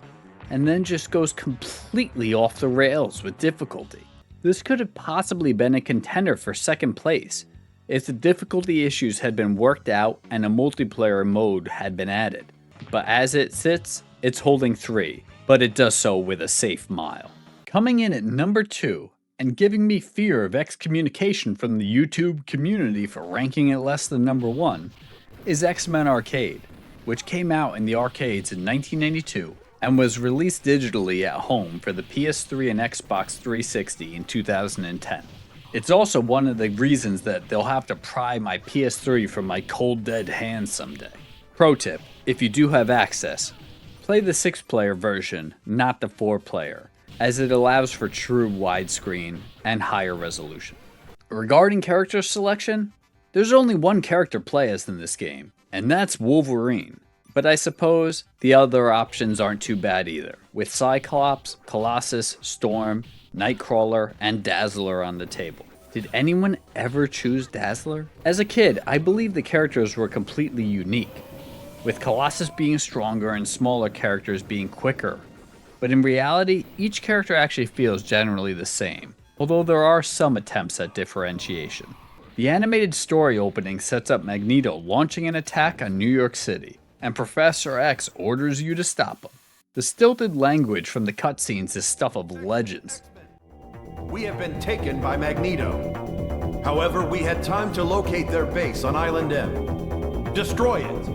and then just goes completely off the rails with difficulty. This could have possibly been a contender for second place if the difficulty issues had been worked out and a multiplayer mode had been added. But as it sits, it's holding 3, but it does so with a safe mile. Coming in at number 2, and giving me fear of excommunication from the YouTube community for ranking it less than number 1, is X-Men Arcade, which came out in the arcades in 1992 and was released digitally at home for the PS3 and Xbox 360 in 2010. It's also one of the reasons that they'll have to pry my PS3 from my cold dead hands someday. Pro tip, if you do have access, play the 6-player version, not the 4-player, as it allows for true widescreen and higher resolution. Regarding character selection, there's only one character play as in this game, and that's Wolverine. But I suppose the other options aren't too bad either, with Cyclops, Colossus, Storm, Nightcrawler, and Dazzler on the table. Did anyone ever choose Dazzler? As a kid, I believe the characters were completely unique, with Colossus being stronger and smaller characters being quicker. But in reality, each character actually feels generally the same, although there are some attempts at differentiation. The animated story opening sets up Magneto launching an attack on New York City, and Professor X orders you to stop him. The stilted language from the cutscenes is stuff of legends. We have been taken by Magneto. However, we had time to locate their base on Island M. Destroy it.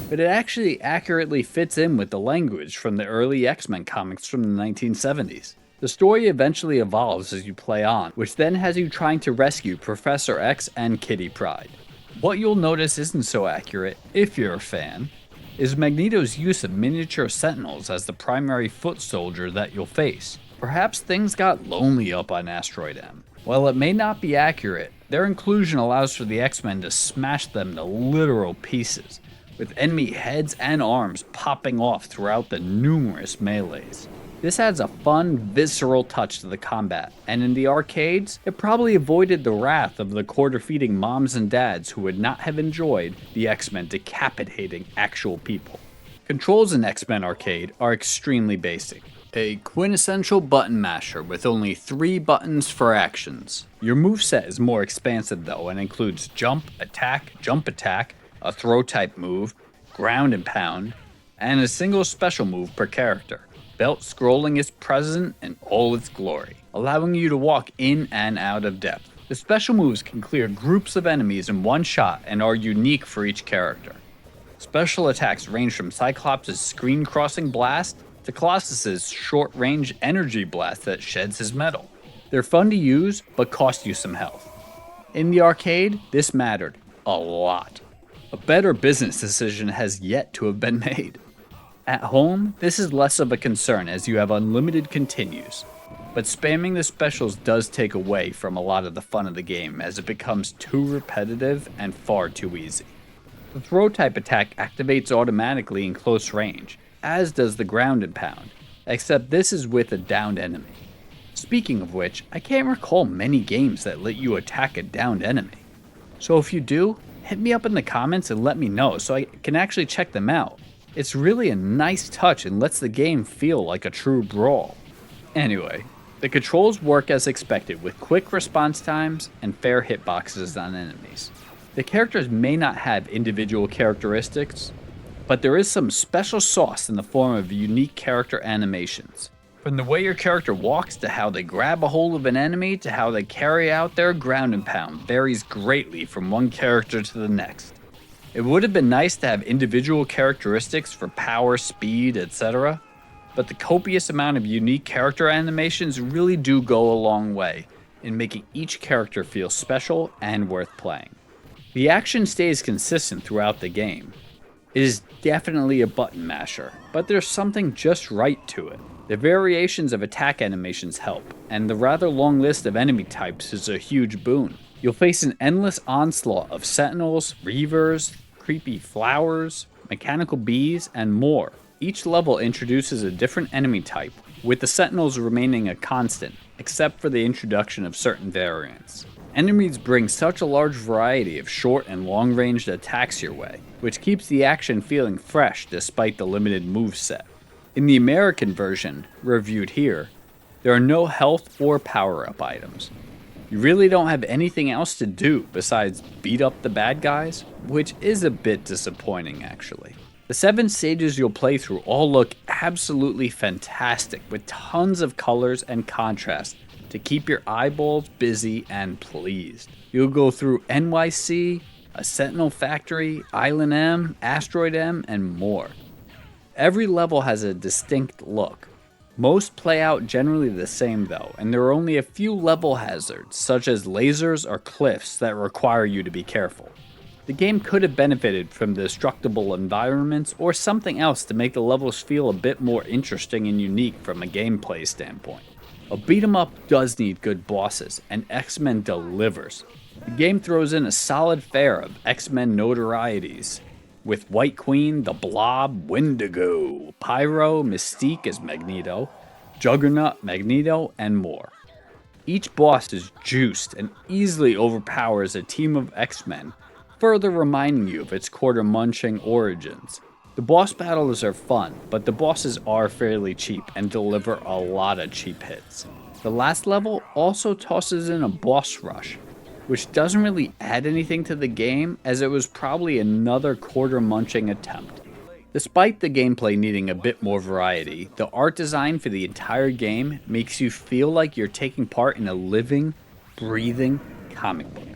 But it actually accurately fits in with the language from the early X-Men comics from the 1970s. The story eventually evolves as you play on, which then has you trying to rescue Professor X and Kitty Pryde. What you'll notice isn't so accurate, if you're a fan, is Magneto's use of miniature sentinels as the primary foot soldier that you'll face. Perhaps things got lonely up on Asteroid M. While it may not be accurate, their inclusion allows for the X-Men to smash them to literal pieces, with enemy heads and arms popping off throughout the numerous melees. This adds a fun, visceral touch to the combat, and in the arcades, it probably avoided the wrath of the quarter-feeding moms and dads who would not have enjoyed the X-Men decapitating actual people. Controls in X-Men Arcade are extremely basic. A quintessential button masher with only 3 buttons for actions. Your moveset is more expansive though and includes jump attack, a throw type move, ground and pound, and a single special move per character. Belt scrolling is present in all its glory, allowing you to walk in and out of depth. The special moves can clear groups of enemies in one shot and are unique for each character. Special attacks range from Cyclops' screen-crossing blast to Colossus' short-range energy blast that sheds his metal. They're fun to use, but cost you some health. In the arcade, this mattered a lot. A better business decision has yet to have been made. At home, this is less of a concern as you have unlimited continues, but spamming the specials does take away from a lot of the fun of the game as it becomes too repetitive and far too easy. The throw type attack activates automatically in close range, as does the ground and pound, except this is with a downed enemy. Speaking of which, I can't recall many games that let you attack a downed enemy. So if you do, hit me up in the comments and let me know so I can actually check them out. It's really a nice touch and lets the game feel like a true brawl. Anyway, the controls work as expected with quick response times and fair hitboxes on enemies. The characters may not have individual characteristics, but there is some special sauce in the form of unique character animations. From the way your character walks to how they grab a hold of an enemy to how they carry out their ground and pound varies greatly from one character to the next. It would have been nice to have individual characteristics for power, speed, etc., but the copious amount of unique character animations really do go a long way in making each character feel special and worth playing. The action stays consistent throughout the game. It is definitely a button masher, but there's something just right to it. The variations of attack animations help, and the rather long list of enemy types is a huge boon. You'll face an endless onslaught of sentinels, reavers, creepy flowers, mechanical bees, and more. Each level introduces a different enemy type, with the sentinels remaining a constant, except for the introduction of certain variants. Enemies bring such a large variety of short and long-ranged attacks your way, which keeps the action feeling fresh despite the limited moveset. In the American version, reviewed here, there are no health or power-up items. You really don't have anything else to do besides beat up the bad guys, which is a bit disappointing actually. The 7 stages you'll play through all look absolutely fantastic with tons of colors and contrast to keep your eyeballs busy and pleased. You'll go through NYC, a Sentinel Factory, Island M, Asteroid M, and more. Every level has a distinct look. Most play out generally the same though, and there are only a few level hazards, such as lasers or cliffs that require you to be careful. The game could have benefited from destructible environments or something else to make the levels feel a bit more interesting and unique from a gameplay standpoint. A beat 'em up does need good bosses, and X-Men delivers. The game throws in a solid fare of X-Men notorieties, with White Queen, the Blob, Wendigo, Pyro, Mystique as Magneto, Juggernaut, Magneto, and more. Each boss is juiced and easily overpowers a team of X-Men, further reminding you of its quarter-munching origins. The boss battles are fun, but the bosses are fairly cheap and deliver a lot of cheap hits. The last level also tosses in a boss rush, which doesn't really add anything to the game as it was probably another quarter-munching attempt. Despite the gameplay needing a bit more variety, the art design for the entire game makes you feel like you're taking part in a living, breathing comic book.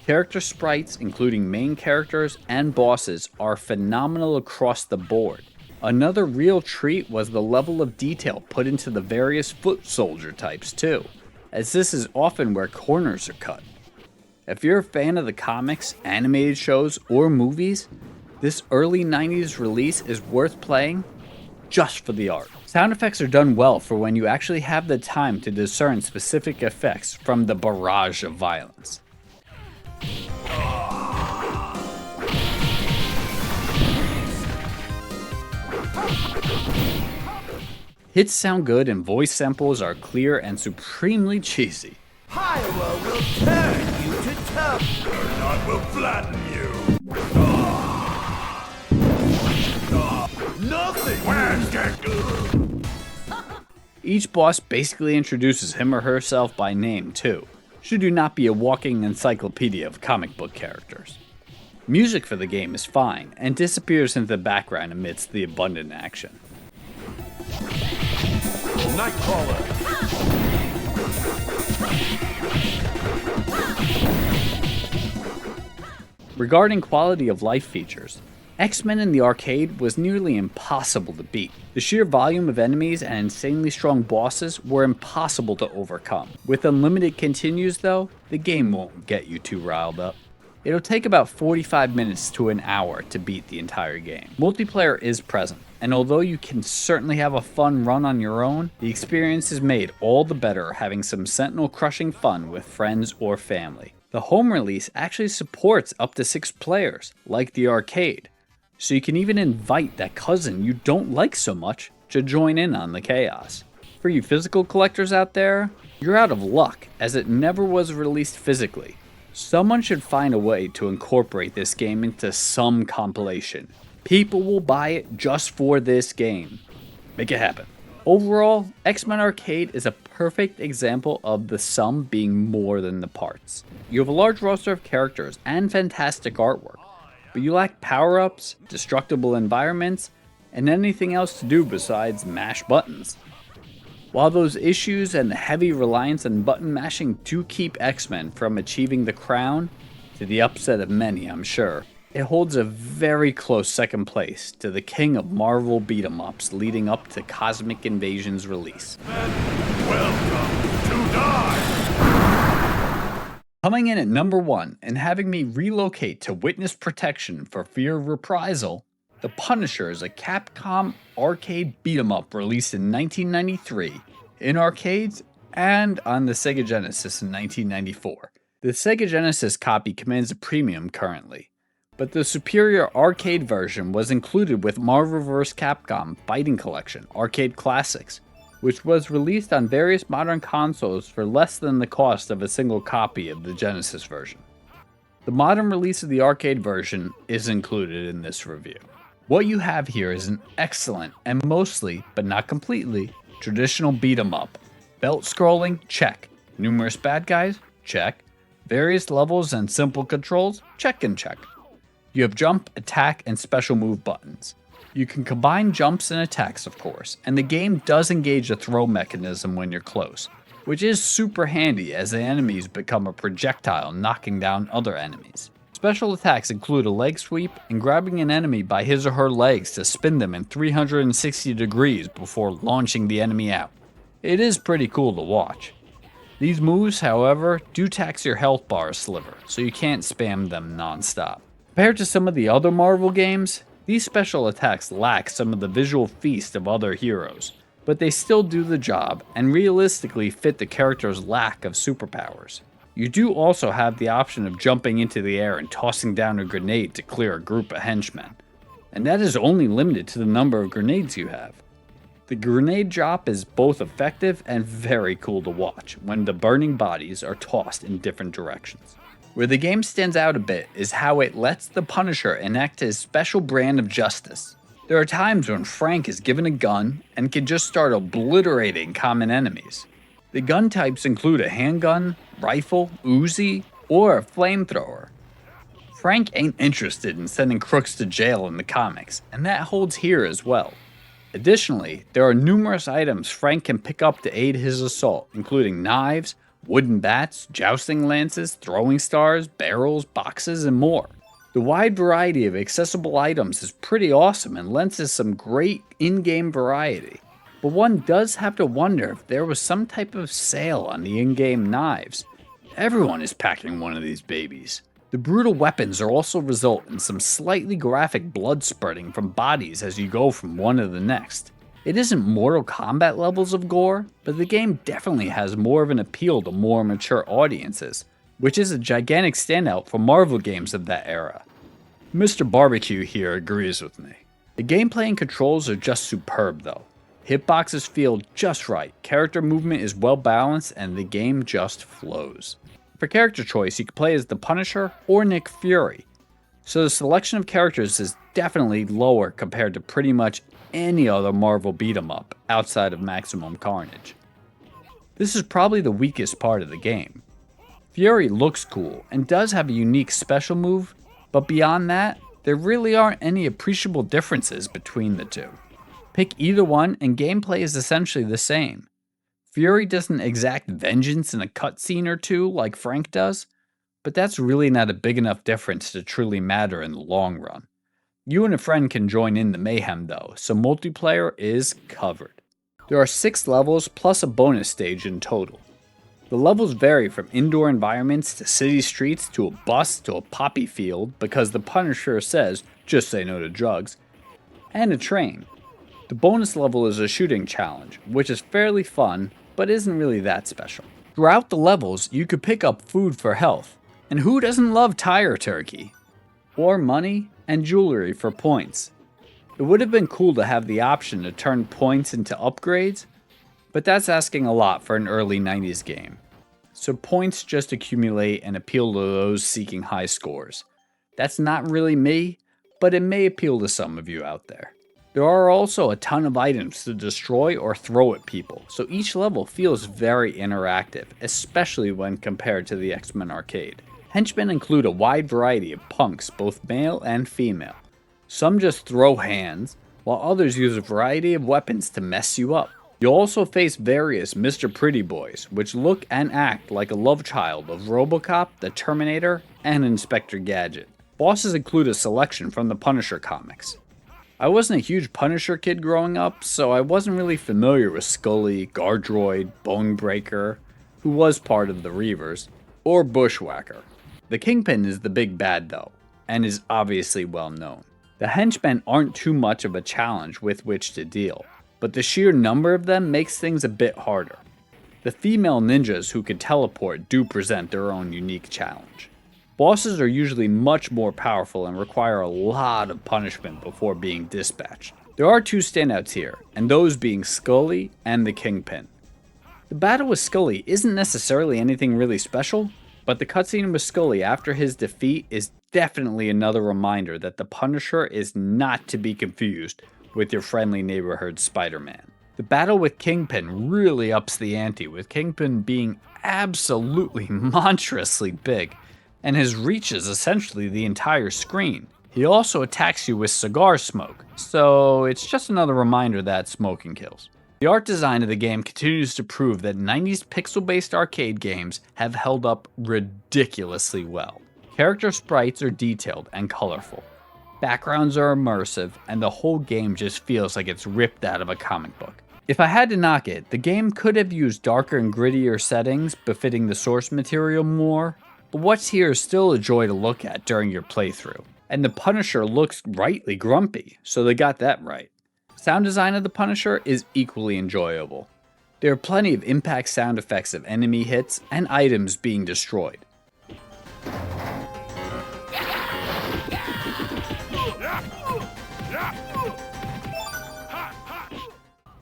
Character sprites, including main characters and bosses, are phenomenal across the board. Another real treat was the level of detail put into the various foot soldier types too, as this is often where corners are cut. If you're a fan of the comics, animated shows, or movies, this early 90s release is worth playing just for the art. Sound effects are done well for when you actually have the time to discern specific effects from the barrage of violence. Hits sound good and voice samples are clear and supremely cheesy. Iowa will turn you to tough. Not will flatten you. Nothing. Where's that? Each boss basically introduces him or herself by name too, should you not be a walking encyclopedia of comic book characters. Music for the game is fine and disappears into the background amidst the abundant action. Nightcrawler. Regarding quality of life features, X-Men in the arcade was nearly impossible to beat. The sheer volume of enemies and insanely strong bosses were impossible to overcome. With unlimited continues though, the game won't get you too riled up. It'll take about 45 minutes to an hour to beat the entire game. Multiplayer is present, and although you can certainly have a fun run on your own, the experience is made all the better having some sentinel crushing fun with friends or family. The home release actually supports up to 6 players, like the arcade, so you can even invite that cousin you don't like so much to join in on the chaos. For you physical collectors out there, you're out of luck as it never was released physically. Someone should find a way to incorporate this game into some compilation. People will buy it just for this game. Make it happen. Overall, X-Men Arcade is a perfect example of the sum being more than the parts. You have a large roster of characters and fantastic artwork, but you lack power-ups, destructible environments, and anything else to do besides mash buttons. While those issues and the heavy reliance on button mashing do keep X-Men from achieving the crown, to the upset of many I'm sure, it holds a very close second place to the king of Marvel beat-em-ups leading up to Cosmic Invasion's release. Welcome to die! Coming in at number 1 and having me relocate to witness protection for fear of reprisal, The Punisher is a Capcom arcade beat-em-up released in 1993 in arcades and on the Sega Genesis in 1994. The Sega Genesis copy commands a premium currently, but the superior arcade version was included with Marvel vs. Capcom Fighting Collection Arcade Classics, which was released on various modern consoles for less than the cost of a single copy of the Genesis version. The modern release of the arcade version is included in this review. What you have here is an excellent and mostly, but not completely, traditional beat-em-up. Belt scrolling? Check. Numerous bad guys? Check. Various levels and simple controls? Check and check. You have jump, attack, and special move buttons. You can combine jumps and attacks, of course, and the game does engage a throw mechanism when you're close, which is super handy as the enemies become a projectile knocking down other enemies. Special attacks include a leg sweep and grabbing an enemy by his or her legs to spin them in 360 degrees before launching the enemy out. It is pretty cool to watch. These moves, however, do tax your health bar a sliver, so you can't spam them non-stop. Compared to some of the other Marvel games, these special attacks lack some of the visual feast of other heroes, but they still do the job and realistically fit the character's lack of superpowers. You do also have the option of jumping into the air and tossing down a grenade to clear a group of henchmen, and that is only limited to the number of grenades you have. The grenade drop is both effective and very cool to watch when the burning bodies are tossed in different directions. Where the game stands out a bit is how it lets the Punisher enact his special brand of justice. There are times when Frank is given a gun and can just start obliterating common enemies. The gun types include a handgun, rifle, Uzi, or a flamethrower. Frank ain't interested in sending crooks to jail in the comics, and that holds here as well. Additionally, there are numerous items Frank can pick up to aid his assault, including knives, wooden bats, jousting lances, throwing stars, barrels, boxes, and more. The wide variety of accessible items is pretty awesome and lends us some great in-game variety. But one does have to wonder if there was some type of sale on the in-game knives. Everyone is packing one of these babies. The brutal weapons are also result in some slightly graphic blood spurting from bodies as you go from one to the next. It isn't Mortal Kombat levels of gore, but the game definitely has more of an appeal to more mature audiences, which is a gigantic standout for Marvel games of that era. Mr. Barbecue here agrees with me. The gameplay and controls are just superb though. Hitboxes feel just right, character movement is well balanced, and the game just flows. For character choice, you can play as the Punisher or Nick Fury, so the selection of characters is definitely lower compared to pretty much any other Marvel beat-em-up outside of Maximum Carnage. This is probably the weakest part of the game. Fury looks cool and does have a unique special move, but beyond that, there really aren't any appreciable differences between the two. Pick either one and gameplay is essentially the same. Fury doesn't exact vengeance in a cutscene or two like Frank does, but that's really not a big enough difference to truly matter in the long run. You and a friend can join in the mayhem though, so multiplayer is covered. There are 6 levels plus a bonus stage in total. The levels vary from indoor environments to city streets to a bus to a poppy field because the Punisher says, just say no to drugs, and a train. The bonus level is a shooting challenge, which is fairly fun, but isn't really that special. Throughout the levels, you could pick up food for health, and who doesn't love tire turkey? Or money and jewelry for points. It would have been cool to have the option to turn points into upgrades, But that's asking a lot for an early 90s game. So points just accumulate and appeal to those seeking high scores. That's not really me, but it may appeal to some of you out there. There are also a ton of items to destroy or throw at people, so each level feels very interactive, especially when compared to the X-Men arcade. Henchmen include a wide variety of punks, both male and female. Some just throw hands, while others use a variety of weapons to mess you up. You'll also face various Mr. Pretty Boys, which look and act like a love child of RoboCop, the Terminator, and Inspector Gadget. Bosses include a selection from the Punisher comics. I wasn't a huge Punisher kid growing up, so I wasn't really familiar with Scully, Guardroid, Bonebreaker, who was part of the Reavers, or Bushwhacker. The Kingpin is the big bad though, and is obviously well known. The henchmen aren't too much of a challenge with which to deal, but the sheer number of them makes things a bit harder. The female ninjas who can teleport do present their own unique challenge. Bosses are usually much more powerful and require a lot of punishment before being dispatched. There are two standouts here, and those being Scully and the Kingpin. The battle with Scully isn't necessarily anything really special, but the cutscene with Scully after his defeat is definitely another reminder that the Punisher is not to be confused with your friendly neighborhood Spider-Man. The battle with Kingpin really ups the ante, with Kingpin being absolutely monstrously big, and his reach is essentially the entire screen. He also attacks you with cigar smoke, so it's just another reminder that smoking kills. The art design of the game continues to prove that 90s pixel-based arcade games have held up ridiculously well. Character sprites are detailed and colorful. Backgrounds are immersive, and the whole game just feels like it's ripped out of a comic book. If I had to knock it, the game could have used darker and grittier settings befitting the source material more, but what's here is still a joy to look at during your playthrough. And the Punisher looks rightly grumpy, so they got that right. Sound design of the Punisher is equally enjoyable. There are plenty of impact sound effects of enemy hits and items being destroyed.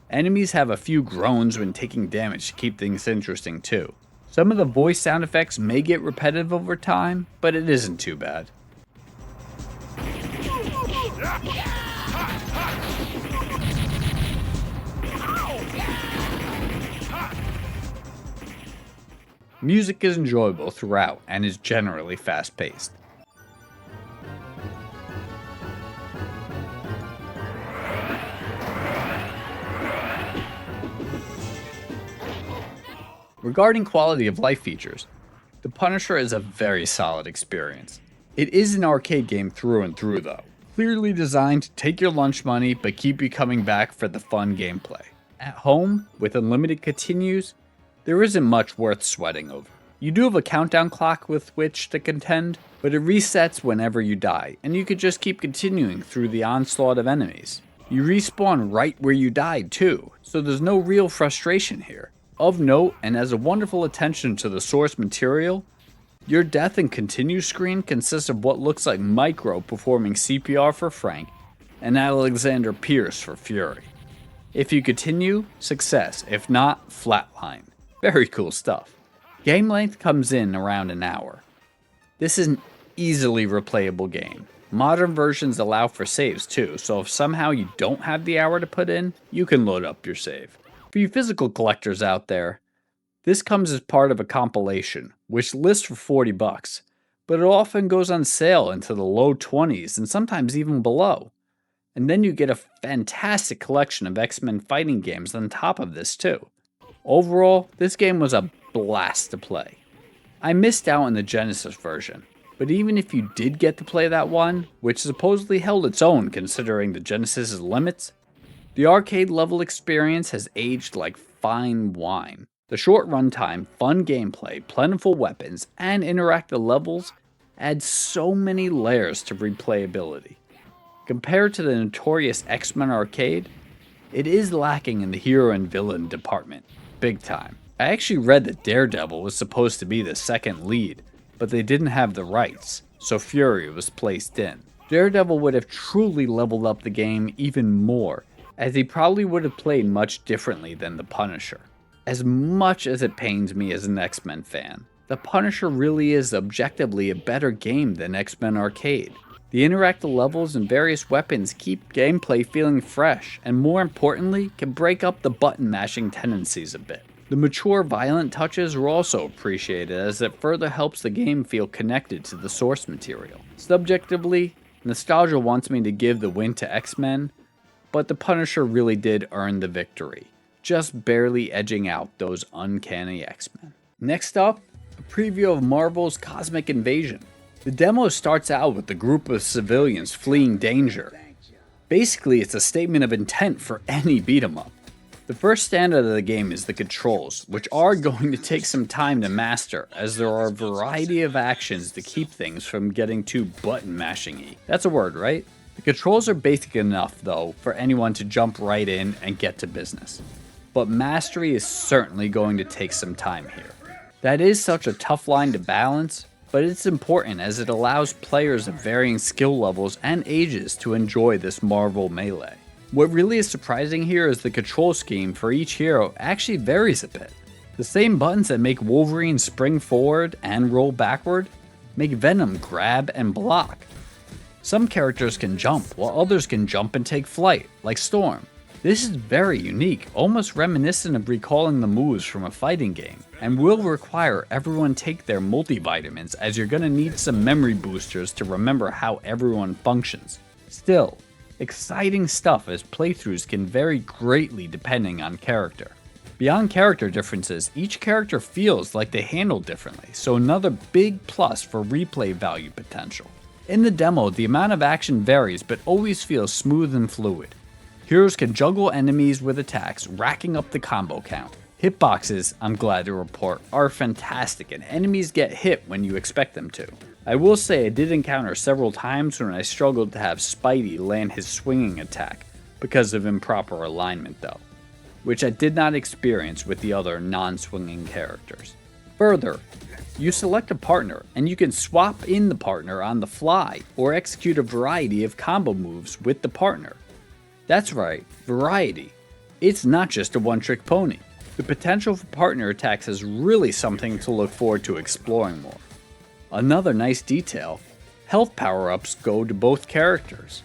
Enemies have a few groans when taking damage to keep things interesting too. Some of the voice sound effects may get repetitive over time, but it isn't too bad. Music is enjoyable throughout and is generally fast-paced. Regarding quality of life features, the Punisher is a very solid experience. It is an arcade game through and through though, clearly designed to take your lunch money but keep you coming back for the fun gameplay. At home, with unlimited continues, there isn't much worth sweating over. You do have a countdown clock with which to contend, but it resets whenever you die, and you could just keep continuing through the onslaught of enemies. You respawn right where you died too, so there's no real frustration here. Of note, and as a wonderful attention to the source material, your death and continue screen consists of what looks like Micro performing CPR for Frank, and Alexander Pierce for Fury. If you continue, success. If not, flatline. Very cool stuff. Game length comes in around an hour. This is an easily replayable game. Modern versions allow for saves too, so if somehow you don't have the hour to put in, you can load up your save. For you physical collectors out there, this comes as part of a compilation, which lists for $40, but it often goes on sale into the low 20s and sometimes even below. And then you get a fantastic collection of X-Men fighting games on top of this too. Overall, this game was a blast to play. I missed out on the Genesis version, but even if you did get to play that one, which supposedly held its own considering the Genesis's limits, the arcade level experience has aged like fine wine. The short runtime, fun gameplay, plentiful weapons, and interactive levels add so many layers to replayability. Compared to the notorious X-Men arcade, it is lacking in the hero and villain department, big time. I actually read that Daredevil was supposed to be the second lead, but they didn't have the rights, so Fury was placed in. Daredevil would have truly leveled up the game even more, as he probably would have played much differently than the Punisher. As much as it pains me as an X-Men fan, the Punisher really is objectively a better game than X-Men Arcade. The interactive levels and various weapons keep gameplay feeling fresh, and more importantly, can break up the button mashing tendencies a bit. The mature, violent touches are also appreciated, as it further helps the game feel connected to the source material. Subjectively, nostalgia wants me to give the win to X-Men, but the Punisher really did earn the victory, just barely edging out those uncanny X-Men. Next up, a preview of Marvel's Cosmic Invasion. The demo starts out with a group of civilians fleeing danger. Basically, it's a statement of intent for any beat-em-up. The first standout of the game is the controls, which are going to take some time to master, as there are a variety of actions to keep things from getting too button mashing-y. That's a word, right? The controls are basic enough, though, for anyone to jump right in and get to business. But mastery is certainly going to take some time here. That is such a tough line to balance, but it's important as it allows players of varying skill levels and ages to enjoy this Marvel melee. What really is surprising here is the control scheme for each hero actually varies a bit. The same buttons that make Wolverine spring forward and roll backward make Venom grab and block. Some characters can jump, while others can jump and take flight, like Storm. This is very unique, almost reminiscent of recalling the moves from a fighting game, and will require everyone take their multivitamins, as you're gonna need some memory boosters to remember how everyone functions. Still, exciting stuff, as playthroughs can vary greatly depending on character. Beyond character differences, each character feels like they handle differently, so another big plus for replay value potential. In the demo, the amount of action varies but always feels smooth and fluid. Heroes can juggle enemies with attacks, racking up the combo count. Hitboxes, I'm glad to report, are fantastic, and enemies get hit when you expect them to. I will say I did encounter several times when I struggled to have Spidey land his swinging attack because of improper alignment though, which I did not experience with the other non-swinging characters. Further, you select a partner and you can swap in the partner on the fly or execute a variety of combo moves with the partner. That's right, variety. It's not just a one-trick pony. The potential for partner attacks is really something to look forward to exploring more. Another nice detail, health power-ups go to both characters.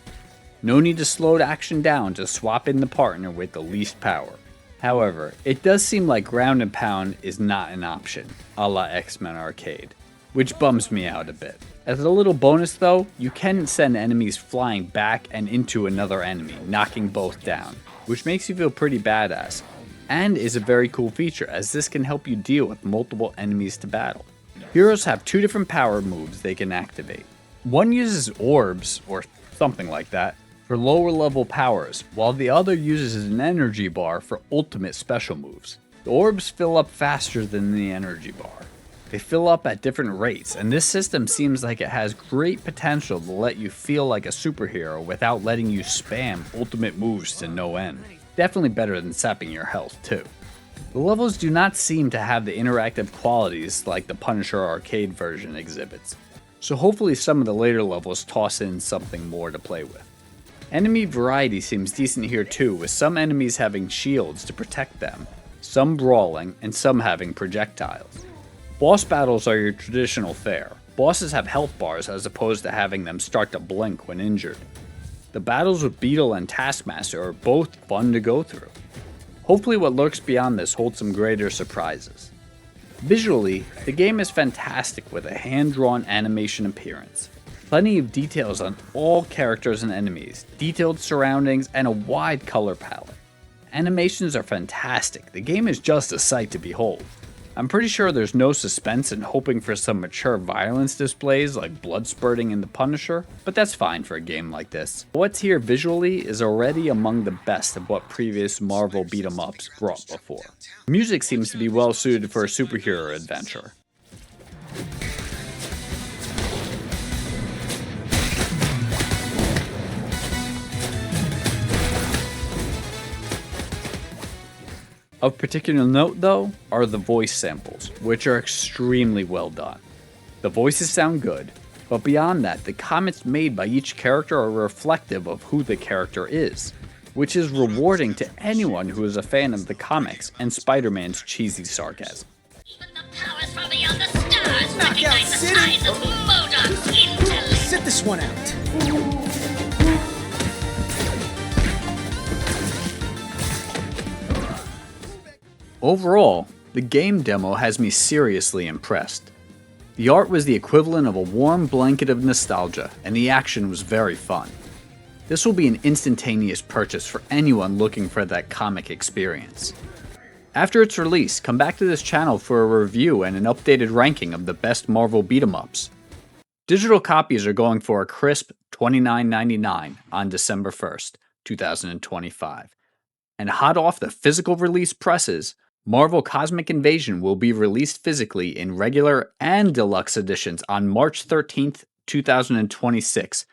No need to slow action down to swap in the partner with the least power. However, it does seem like ground and pound is not an option, a la X-Men Arcade, which bums me out a bit. As a little bonus though, you can send enemies flying back and into another enemy, knocking both down, which makes you feel pretty badass, and is a very cool feature as this can help you deal with multiple enemies to battle. Heroes have two different power moves they can activate. One uses orbs, or something like that, for lower level powers, while the other uses an energy bar for ultimate special moves. The orbs fill up faster than the energy bar. They fill up at different rates, and this system seems like it has great potential to let you feel like a superhero without letting you spam ultimate moves to no end. Definitely better than sapping your health too. The levels do not seem to have the interactive qualities like the Punisher Arcade version exhibits, so hopefully some of the later levels toss in something more to play with. Enemy variety seems decent here too, with some enemies having shields to protect them, some brawling, and some having projectiles. Boss battles are your traditional fare. Bosses have health bars as opposed to having them start to blink when injured. The battles with Beetle and Taskmaster are both fun to go through. Hopefully what lurks beyond this holds some greater surprises. Visually, the game is fantastic with a hand-drawn animation appearance. Plenty of details on all characters and enemies, detailed surroundings, and a wide color palette. Animations are fantastic, the game is just a sight to behold. I'm pretty sure there's no suspense in hoping for some mature violence displays like blood spurting in the Punisher, but that's fine for a game like this. What's here visually is already among the best of what previous Marvel beat-em-ups brought before. Music seems to be well suited for a superhero adventure. Of particular note, though, are the voice samples, which are extremely well done. The voices sound good, but beyond that, the comments made by each character are reflective of who the character is. which is rewarding to anyone who is a fan of the comics and Spider-Man's cheesy sarcasm. Even the powers from beyond the stars Knockout recognize the City. signs of Modon's intellect. Sit this one out. Overall, the game demo has me seriously impressed. The art was the equivalent of a warm blanket of nostalgia, and the action was very fun. This will be an instantaneous purchase for anyone looking for that comic experience. After its release, come back to this channel for a review and an updated ranking of the best Marvel beat-em-ups. Digital copies are going for a crisp $29.99 on December 1st, 2025. And hot off the physical release presses, Marvel Cosmic Invasion will be released physically in regular and deluxe editions on March 13th, 2026,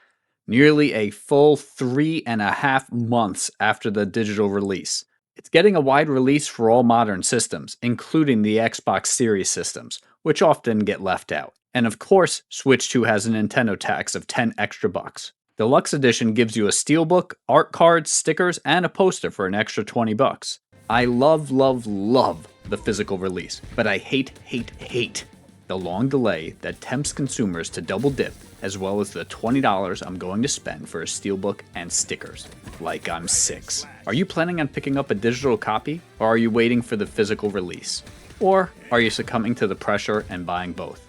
nearly a full 3.5 months after the digital release. It's getting a wide release for all modern systems, including the Xbox Series systems, which often get left out. And of course, Switch 2 has a Nintendo tax of 10 extra bucks. Deluxe Edition gives you a steelbook, art cards, stickers, and a poster for an extra 20 bucks. I love the physical release, but I hate the long delay that tempts consumers to double dip, as well as the $20 I'm going to spend for a steelbook and stickers. Like I'm 6. Are you planning on picking up a digital copy, or are you waiting for the physical release? Or are you succumbing to the pressure and buying both?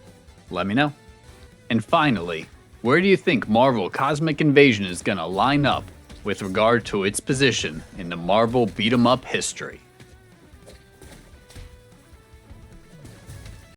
Let me know. And finally, where do you think Marvel Cosmic Invasion is gonna line up with regard to its position in the Marvel beat-em-up history?